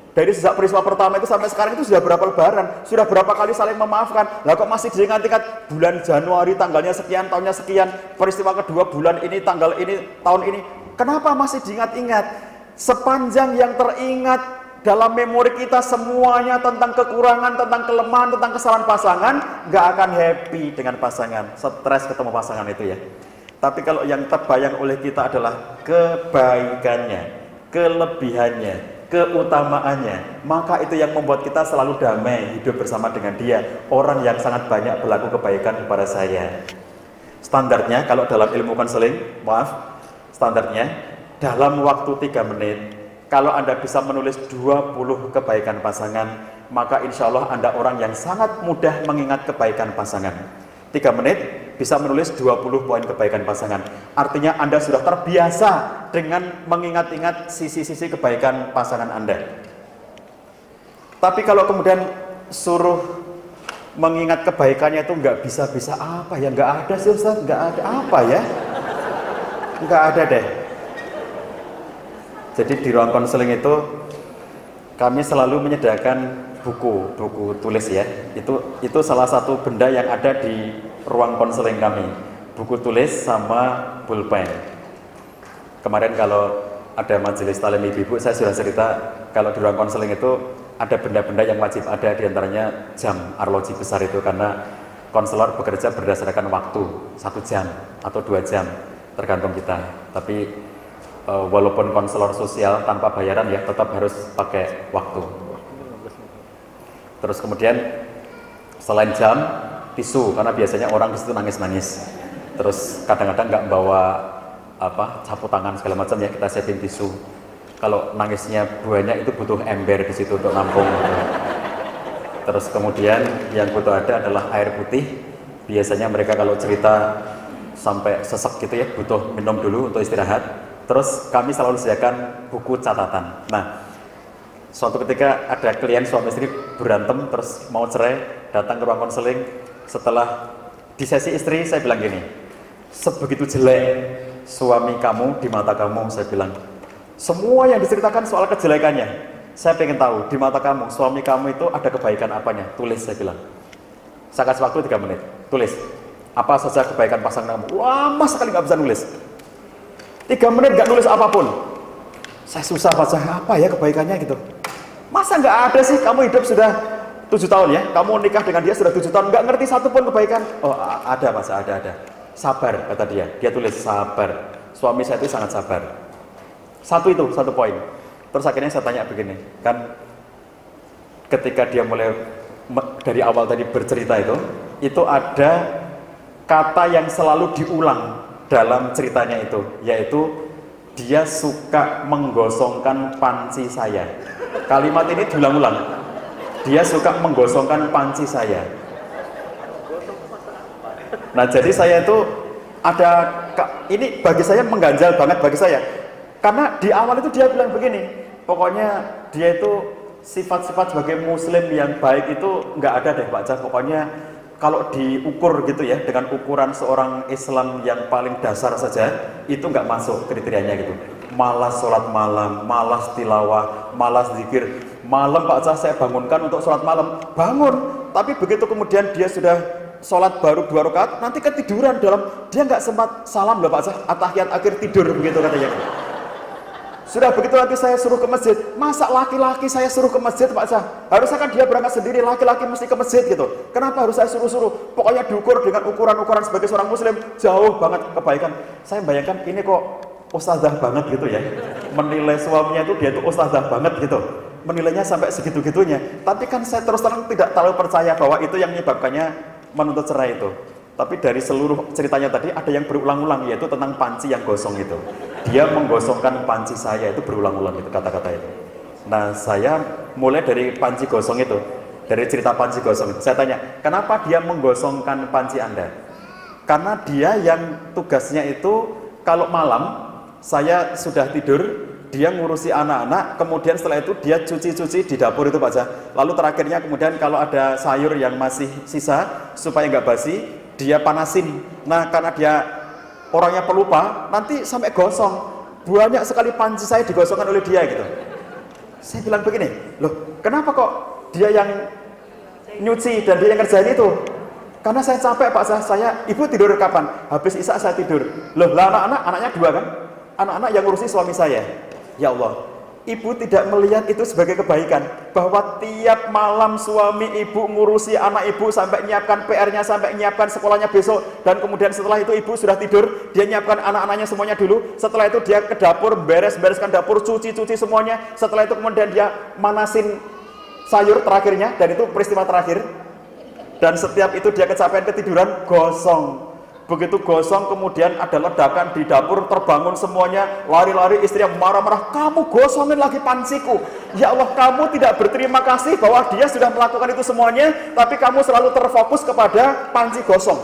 C: Dari sejak peristiwa pertama itu sampai sekarang itu sudah berapa lebaran? Sudah berapa kali saling memaafkan? Lah kok masih diingat-ingat bulan Januari tanggalnya sekian, tahunnya sekian, peristiwa kedua bulan ini, tanggal ini, tahun ini. Kenapa masih diingat-ingat? Sepanjang yang teringat dalam memori kita semuanya tentang kekurangan, tentang kelemahan, tentang kesalahan pasangan, nggak akan happy dengan pasangan, stres ketemu pasangan itu ya. Tapi kalau yang terbayang oleh kita adalah kebaikannya, kelebihannya, keutamaannya, maka itu yang membuat kita selalu damai hidup bersama dengan dia. Orang yang sangat banyak berlaku kebaikan kepada saya. Standarnya kalau dalam ilmu konseling, maaf, standarnya dalam waktu 3 menit, kalau Anda bisa menulis 20 kebaikan pasangan, maka insya Allah Anda orang yang sangat mudah mengingat kebaikan pasangan. 3 menit bisa menulis 20 poin kebaikan pasangan. Artinya Anda sudah terbiasa dengan mengingat-ingat sisi-sisi kebaikan pasangan Anda. Tapi kalau kemudian suruh mengingat kebaikannya itu nggak bisa-bisa apa ya? Nggak ada sih Ustaz, nggak ada apa ya? Nggak ada deh. Jadi di ruang konseling itu kami selalu menyediakan buku tulis ya. Itu salah satu benda yang ada di ruang konseling kami. Buku tulis sama pulpen. Kemarin kalau ada majelis talim ibu-ibu, saya sudah cerita kalau di ruang konseling itu ada benda-benda yang wajib ada, diantaranya jam arloji besar itu, karena konselor bekerja berdasarkan waktu 1 jam atau 2 jam tergantung kita. Tapi walaupun konselor sosial tanpa bayaran ya tetap harus pakai waktu. Terus kemudian selain jam, tisu, karena biasanya orang di situ nangis-nangis. Terus kadang-kadang nggak bawa sapu tangan segala macam ya, kita siapin tisu. Kalau nangisnya banyak itu butuh ember di situ untuk nampung. Terus kemudian yang butuh ada adalah air putih. Biasanya mereka kalau cerita sampai sesek gitu ya, butuh minum dulu untuk istirahat. Terus kami selalu sediakan buku catatan. Nah, suatu ketika ada klien suami istri berantem terus mau cerai, datang ke ruang konseling. Setelah di sesi istri saya bilang gini, sebegitu jelek suami kamu di mata kamu, saya bilang. Semua yang diceritakan soal kejelekannya, saya pengen tahu di mata kamu, suami kamu itu ada kebaikan apanya? Tulis, saya bilang. Saya kasih waktu 3 menit, tulis. Apa saja kebaikan pasangan kamu? Lama sekali nggak bisa nulis. 3 menit nggak nulis apapun. Saya susah baca apa ya kebaikannya gitu. Masa nggak ada sih, kamu hidup sudah 7 tahun ya, kamu nikah dengan dia sudah 7 tahun, nggak ngerti satu pun kebaikan. Oh ada Mas, ada. Sabar, kata dia. Dia tulis sabar. Suami saya itu sangat sabar. Satu poin. Terus akhirnya saya tanya begini, kan ketika dia mulai dari awal tadi bercerita itu ada kata yang selalu diulang dalam ceritanya itu, yaitu dia suka menggosongkan panci saya. Kalimat ini diulang-ulang. Dia suka menggosongkan panci saya. Nah, jadi saya itu ini bagi saya mengganjal banget bagi saya. Karena di awal itu dia bilang begini, pokoknya dia itu sifat-sifat sebagai muslim yang baik itu nggak ada deh Pak Jah. Pokoknya kalau diukur gitu ya, dengan ukuran seorang Islam yang paling dasar saja, itu nggak masuk kriterianya gitu. Malas sholat malam, malas tilawah, malas zikir. Malam Pak Cah saya bangunkan untuk sholat malam, bangun. Tapi begitu kemudian dia sudah sholat baru 2 rakaat, nanti ketiduran dia nggak sempat salam loh Pak Cah, at-tahiyat akhir tidur begitu katanya. Sudah begitu nanti saya suruh ke masjid, masa laki-laki saya suruh ke masjid Pak Cah? Harusnya kan dia berangkat sendiri, laki-laki mesti ke masjid gitu. Kenapa harus saya suruh-suruh? Pokoknya diukur dengan ukuran-ukuran sebagai seorang muslim, jauh banget kebaikan. Saya bayangkan ini kok ustazah banget gitu ya. Menilai suaminya itu dia itu ustazah banget gitu. Menilainya sampai segitu-gitunya. Tapi kan saya terus terang tidak terlalu percaya bahwa itu yang menyebabkannya menuntut cerai itu. Tapi dari seluruh ceritanya tadi ada yang berulang-ulang, yaitu tentang panci yang gosong itu. Dia menggosongkan panci saya itu berulang-ulang itu kata-kata itu. Nah saya mulai dari panci gosong itu, dari cerita panci gosong itu. Saya tanya, kenapa dia menggosongkan panci Anda? Karena dia yang tugasnya itu kalau malam saya sudah tidur, dia ngurusi anak-anak, kemudian setelah itu dia cuci-cuci di dapur itu Pak Jah. Lalu terakhirnya kemudian kalau ada sayur yang masih sisa supaya nggak basi, dia panasin. Nah karena dia orangnya pelupa, nanti sampai gosong. Banyak sekali panci saya digosongkan oleh dia gitu. Saya bilang begini, loh kenapa kok dia yang nyuci dan dia yang ngerjain itu? Karena saya capek Pak saya, ibu tidur kapan? Habis isya saya tidur. Loh lah anak-anak, anaknya 2 kan? Anak-anak yang ngurusi suami saya. Ya Allah, ibu tidak melihat itu sebagai kebaikan, bahwa tiap malam suami ibu ngurusi anak ibu sampai nyiapkan PR-nya, sampai nyiapkan sekolahnya besok, dan kemudian setelah itu ibu sudah tidur, dia nyiapkan anak-anaknya semuanya dulu, setelah itu dia ke dapur, bereskan dapur, cuci semuanya, setelah itu kemudian dia manasin sayur terakhirnya, dan itu peristiwa terakhir, dan setiap itu dia kecapean ketiduran, gosong. Begitu gosong kemudian ada ledakan di dapur, terbangun semuanya, lari-lari, istrinya marah-marah, kamu gosongin lagi panciku. Ya Allah, kamu tidak berterima kasih bahwa dia sudah melakukan itu semuanya, tapi kamu selalu terfokus kepada panci gosong.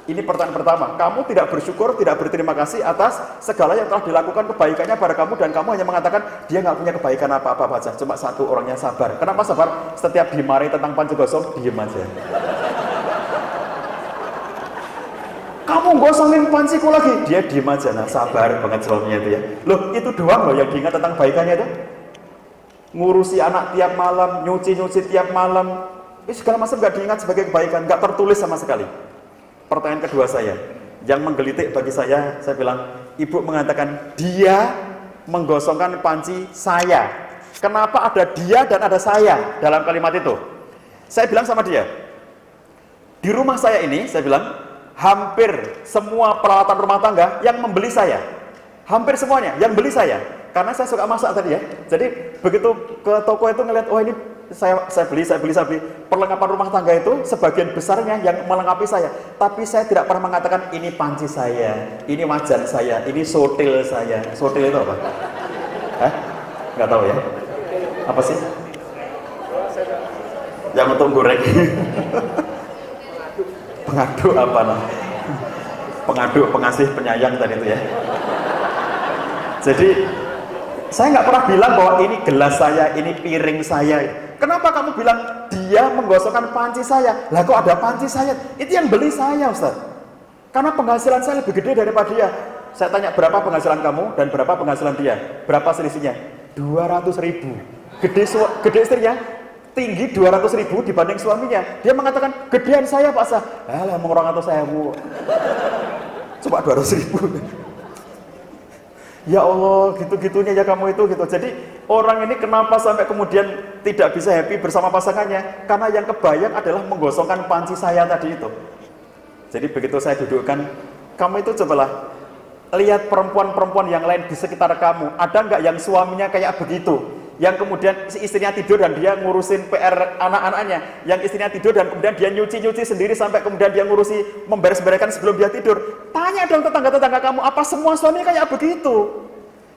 C: Ini pertanyaan pertama, kamu tidak bersyukur, tidak berterima kasih atas segala yang telah dilakukan kebaikannya pada kamu, dan kamu hanya mengatakan dia nggak punya kebaikan apa-apa saja, cuma satu, orangnya sabar. Kenapa sabar? Setiap dimarahi tentang panci gosong, diem aja. Kamu gosongin panciku lagi, dia diem aja. Nah sabar banget suaminya itu ya. Loh itu doang loh yang diingat tentang kebaikannya itu. Ngurusi anak tiap malam, nyuci tiap malam, segala macam gak diingat sebagai kebaikan, gak tertulis sama sekali. Pertanyaan kedua saya, yang menggelitik bagi saya bilang, ibu mengatakan dia menggosongkan panci saya. Kenapa ada dia dan ada saya dalam kalimat itu? Saya bilang sama dia, di rumah saya ini, saya bilang, hampir semua peralatan rumah tangga yang membeli saya, hampir semuanya yang beli saya, karena saya suka masak tadi ya. Jadi begitu ke toko itu ngeliat, oh ini saya beli perlengkapan rumah tangga itu sebagian besarnya yang melengkapi saya, tapi saya tidak pernah mengatakan ini panci saya, ini wajan saya, ini sotil saya. Sotil itu apa? Nggak tahu ya, apa sih? Yang untuk goreng. Pengaduk apa nah? Pengaduk, pengasih, penyayang tadi itu ya. Jadi saya nggak pernah bilang bahwa ini gelas saya, ini piring saya. Kenapa kamu bilang dia menggosokkan panci saya? Lah kok ada panci saya? Itu yang beli saya Ustaz. Karena penghasilan saya lebih gede daripada dia. Saya tanya berapa penghasilan kamu dan berapa penghasilan dia? Berapa selisihnya? 200.000. Gede istrinya? Tinggi 200.000 dibanding suaminya. Dia mengatakan, gedean saya Pak Sah. Alah, mau 200.000. Coba 200.000. Ya Allah, gitu-gitunya ya kamu itu gitu. Jadi orang ini kenapa sampai kemudian tidak bisa happy bersama pasangannya? Karena yang kebayang adalah menggosongkan panci saya tadi itu. Jadi begitu saya dudukkan, kamu itu cobalah lihat perempuan-perempuan yang lain di sekitar kamu. Ada nggak yang suaminya kayak begitu? Yang kemudian si istrinya tidur dan dia ngurusin PR anak-anaknya, yang istrinya tidur dan kemudian dia nyuci sendiri sampai kemudian dia ngurusi memberes-bereskan sebelum dia tidur. Tanya dong tetangga-tetangga kamu, apa semua suami kayak begitu?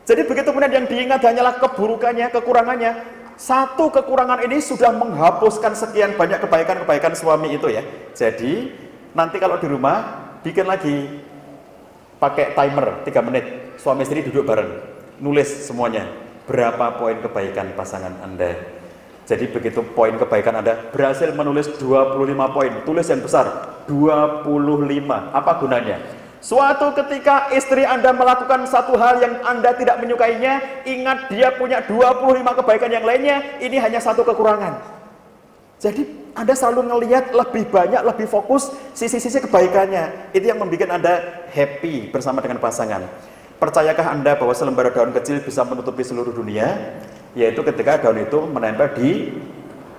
C: Jadi begitu kemudian yang diingat hanyalah keburukannya, kekurangannya. Satu kekurangan ini sudah menghapuskan sekian banyak kebaikan-kebaikan suami itu ya. Jadi nanti kalau di rumah bikin lagi pakai timer 3 menit, suami istri duduk bareng, nulis semuanya. Berapa poin kebaikan pasangan Anda? Jadi begitu poin kebaikan Anda berhasil menulis 25 poin, tulis yang besar 25. Apa gunanya? Suatu ketika istri Anda melakukan satu hal yang Anda tidak menyukainya, ingat dia punya 25 kebaikan yang lainnya, ini hanya satu kekurangan. Jadi Anda selalu ngelihat lebih banyak, lebih fokus sisi-sisi kebaikannya. Itu yang membuat Anda happy bersama dengan pasangan. Percayakah Anda bahwa selembar daun kecil bisa menutupi seluruh dunia? Yaitu ketika daun itu menempel di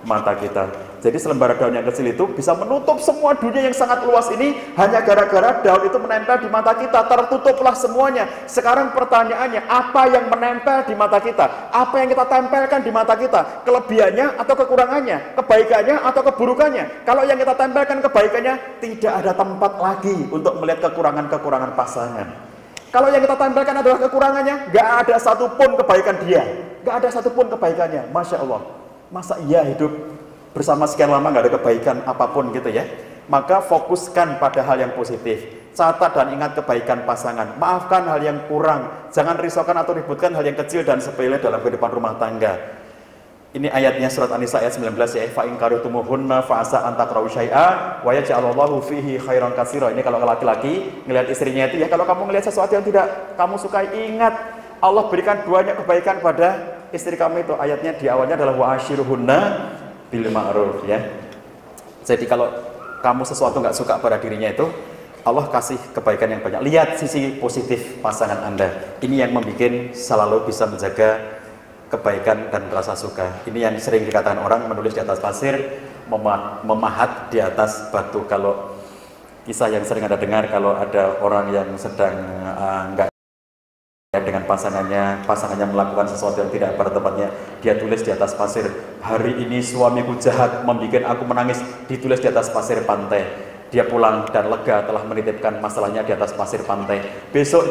C: mata kita. Jadi selembar daun yang kecil itu bisa menutup semua dunia yang sangat luas ini hanya gara-gara daun itu menempel di mata kita, tertutuplah semuanya. Sekarang pertanyaannya, apa yang menempel di mata kita? Apa yang kita tempelkan di mata kita? Kelebihannya atau kekurangannya? Kebaikannya atau keburukannya? Kalau yang kita tempelkan kebaikannya, tidak ada tempat lagi untuk melihat kekurangan-kekurangan pasangan. Kalau yang kita tempelkan adalah kekurangannya, gak ada satupun kebaikan dia, gak ada satupun kebaikannya. Masya Allah, masa iya hidup bersama sekian lama gak ada kebaikan apapun gitu ya? Maka fokuskan pada hal yang positif. Catat dan ingat kebaikan pasangan. Maafkan hal yang kurang. Jangan risaukan atau ributkan hal yang kecil dan sepele dalam kehidupan rumah tangga. Ini ayatnya surat An-Nisa ayat 19 ya. Fa in karitumuhunna fa asa an takrahu syai'a wa yaj'alallahu fihi khairan katsira. Ini kalau laki-laki ngelihat istrinya itu ya, kalau kamu ngelihat sesuatu yang tidak kamu sukai, ingat Allah berikan banyak kebaikan pada istri kamu itu. Ayatnya di awalnya adalah wa ashiruhunna bil ma'ruf ya. Jadi kalau kamu sesuatu nggak suka pada dirinya itu, Allah kasih kebaikan yang banyak. Lihat sisi positif pasangan Anda. Ini yang membuat selalu bisa menjaga kebaikan dan rasa suka. Ini yang sering dikatakan orang, menulis di atas pasir, memahat di atas batu. Kalau kisah yang sering Anda dengar, kalau ada orang yang sedang enggak dengan pasangannya melakukan sesuatu yang tidak pada tempatnya, dia tulis di atas pasir, hari ini suamiku jahat, membuat aku menangis, ditulis di atas pasir pantai. Dia pulang dan lega telah menitipkan masalahnya di atas pasir pantai. Besok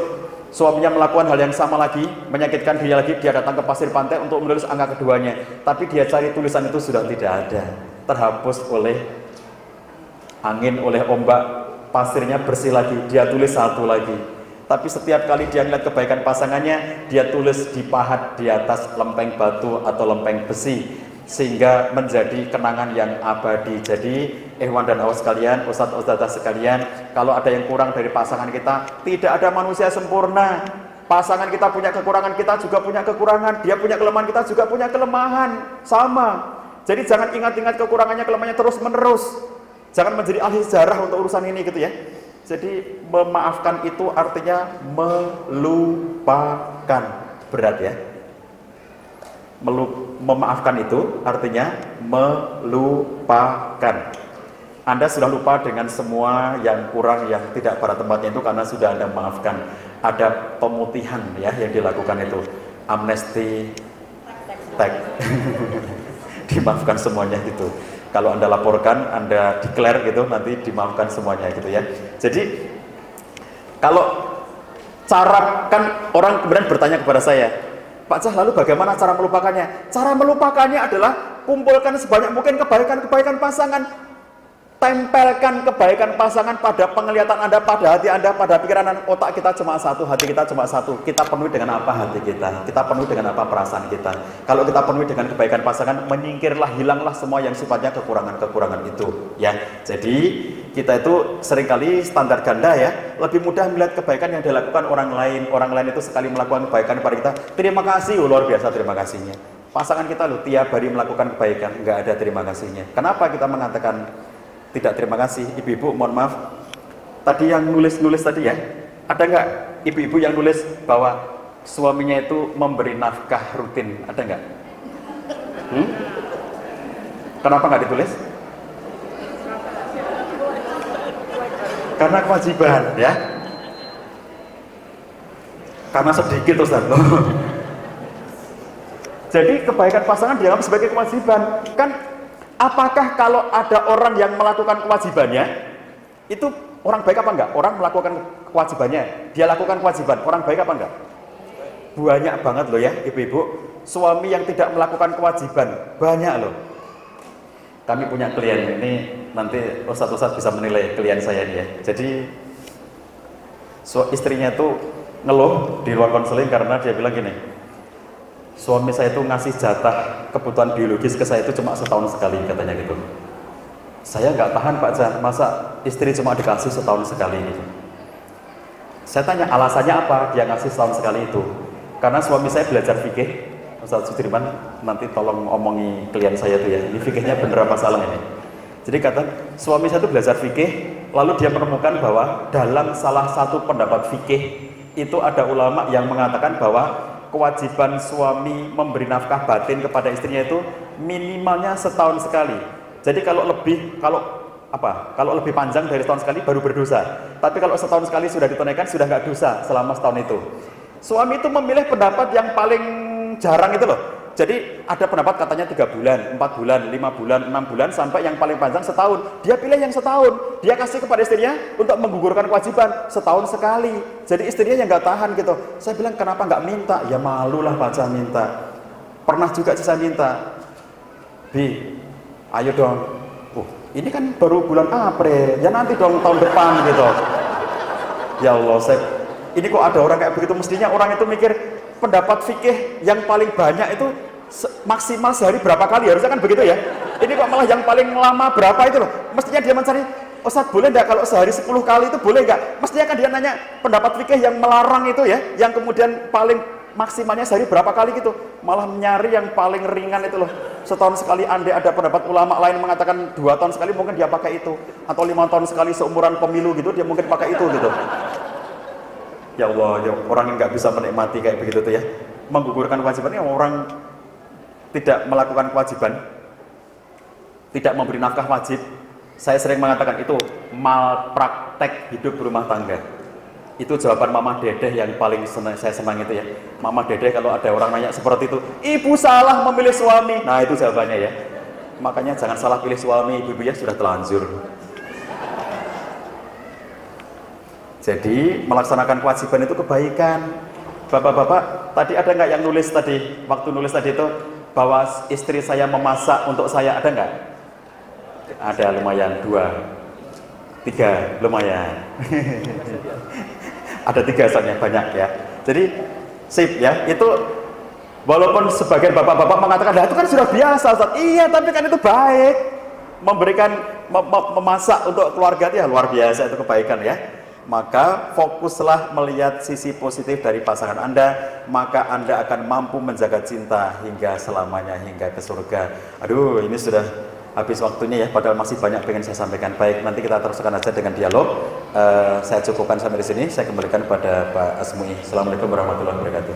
C: suaminya melakukan hal yang sama lagi, menyakitkan dirinya lagi, dia datang ke pasir pantai untuk menulis angka keduanya. Tapi dia cari tulisan itu sudah tidak ada, terhapus oleh angin, oleh ombak, pasirnya bersih lagi, dia tulis satu lagi. Tapi setiap kali dia melihat kebaikan pasangannya, dia tulis dipahat di atas lempeng batu atau lempeng besi, sehingga menjadi kenangan yang abadi. Jadi Ikhwan dan akhwat sekalian, ustadz-ustadzah sekalian, kalau ada yang kurang dari pasangan kita, tidak ada manusia sempurna. Pasangan kita punya kekurangan, kita juga punya kekurangan. Dia punya kelemahan, kita juga punya kelemahan. Sama. Jadi jangan ingat-ingat kekurangannya, kelemahannya terus-menerus. Jangan menjadi ahli sejarah untuk urusan ini gitu ya. Jadi memaafkan itu artinya melupakan. Berat ya. Memaafkan itu artinya melupakan. Anda sudah lupa dengan semua yang kurang, yang tidak pada tempatnya itu karena sudah Anda maafkan. Ada pemutihan ya yang dilakukan itu, amnesti tag. Dimaafkan semuanya gitu. Kalau Anda laporkan, Anda declare gitu, nanti dimaafkan semuanya gitu ya. Jadi kalau cara, kan orang kemudian bertanya kepada saya, Pak Cah, lalu bagaimana cara melupakannya? Cara melupakannya adalah kumpulkan sebanyak mungkin kebaikan-kebaikan pasangan. Tempelkan kebaikan pasangan pada penglihatan Anda, pada hati Anda, pada pikiran Anda. Otak kita cuma satu, hati kita cuma satu. Kita penuhi dengan apa hati kita? Kita penuhi dengan apa perasaan kita? Kalau kita penuhi dengan kebaikan pasangan, menyingkirlah, hilanglah semua yang sifatnya kekurangan-kekurangan itu. Ya, jadi kita itu seringkali standar ganda ya, lebih mudah melihat kebaikan yang dilakukan orang lain. Orang lain itu sekali melakukan kebaikan kepada kita, terima kasih, luar biasa terima kasihnya. Pasangan kita loh tiap hari melakukan kebaikan, nggak ada terima kasihnya. Kenapa kita mengatakan tidak terima kasih? Ibu-ibu mohon maaf, tadi yang nulis tadi ya, ada nggak ibu-ibu yang nulis bahwa suaminya itu memberi nafkah rutin, ada nggak? Kenapa nggak ditulis? Karena kewajiban ya, karena sedikit Ustaz. Jadi kebaikan pasangan dianggap sebagai kewajiban kan. Apakah kalau ada orang yang melakukan kewajibannya, itu orang baik apa enggak? Orang melakukan kewajibannya, dia lakukan kewajiban, orang baik apa enggak? Banyak banget loh ya ibu-ibu, suami yang tidak melakukan kewajiban, banyak loh. Kami punya klien ini, nanti ustadz-ustadz bisa menilai klien saya ini ya. Jadi istrinya tuh ngeluh di ruang konseling karena dia bilang gini, suami saya itu ngasih jatah kebutuhan biologis ke saya itu cuma setahun sekali katanya gitu. Saya nggak tahan Pak Jan, masa istri cuma dikasih setahun sekali gitu. Saya tanya alasannya apa dia ngasih setahun sekali itu. Karena suami saya belajar fikih. Ustaz Sudirman nanti tolong omongi klien saya tuh ya, ini fikihnya bener apa salah ini. Jadi kata suami saya itu belajar fikih, lalu dia menemukan bahwa dalam salah satu pendapat fikih itu ada ulama yang mengatakan bahwa kewajiban suami memberi nafkah batin kepada istrinya itu minimalnya setahun sekali. Jadi kalau lebih panjang dari setahun sekali baru berdosa. Tapi kalau setahun sekali sudah ditunaikan sudah nggak dosa selama setahun itu. Suami itu memilih pendapat yang paling jarang itu loh. Jadi ada pendapat katanya 3 bulan, 4 bulan, 5 bulan, 6 bulan sampai yang paling panjang setahun. Dia pilih yang setahun. Dia kasih kepada istrinya untuk menggugurkan kewajiban setahun sekali. Jadi istrinya yang nggak tahan gitu. Saya bilang kenapa nggak minta? Ya malulah baca minta. Pernah juga saya minta. Bi, ayo dong. Ini kan baru bulan April. Ya nanti dong tahun depan gitu. Ya Allah, ini kok ada orang kayak begitu. Mestinya orang itu mikir pendapat fikih yang paling banyak itu maksimal sehari berapa kali, harusnya kan begitu ya. Ini kok malah yang paling lama berapa itu loh. Mestinya dia mencari, Ustaz boleh enggak kalau sehari 10 kali itu boleh enggak? Mestinya kan dia nanya pendapat fikih yang melarang itu ya, yang kemudian paling maksimalnya sehari berapa kali gitu. Malah nyari yang paling ringan itu loh. Setahun sekali, andai ada pendapat ulama lain mengatakan 2 tahun sekali mungkin dia pakai itu, atau 5 tahun sekali seumuran pemilu gitu dia mungkin pakai itu gitu. Ya Allah, ya orang yang nggak bisa menikmati kayak begitu tuh ya, menggugurkan kewajibannya orang tidak melakukan kewajiban, tidak memberi nafkah wajib. Saya sering mengatakan itu malpraktek hidup berumah tangga. Itu jawaban Mama Dedeh yang paling saya senang itu ya. Mama Dedeh kalau ada orang nanya seperti itu, ibu salah memilih suami. Nah itu jawabannya ya. Makanya jangan salah pilih suami, ibu-ibu ya sudah telanjur. Jadi melaksanakan kewajiban itu kebaikan. Bapak-bapak, tadi ada nggak yang nulis tadi, waktu nulis tadi itu bahwa istri saya memasak untuk saya, ada nggak? Ada, lumayan, 2, 3, lumayan. Ada 3 soalnya, banyak ya. Jadi sip ya, itu walaupun sebagian bapak-bapak mengatakan, nah itu kan sudah biasa Ustaz. Iya, tapi kan itu baik. Memberikan, memasak untuk keluarga itu ya luar biasa, itu kebaikan ya. Maka fokuslah melihat sisi positif dari pasangan Anda, maka Anda akan mampu menjaga cinta hingga selamanya, hingga ke surga. Aduh, ini sudah habis waktunya ya, padahal masih banyak pengen saya sampaikan. Baik, nanti kita teruskan aja dengan dialog. Saya cukupkan sampai di sini, saya kembalikan pada Pak Asmui. Assalamualaikum warahmatullahi wabarakatuh.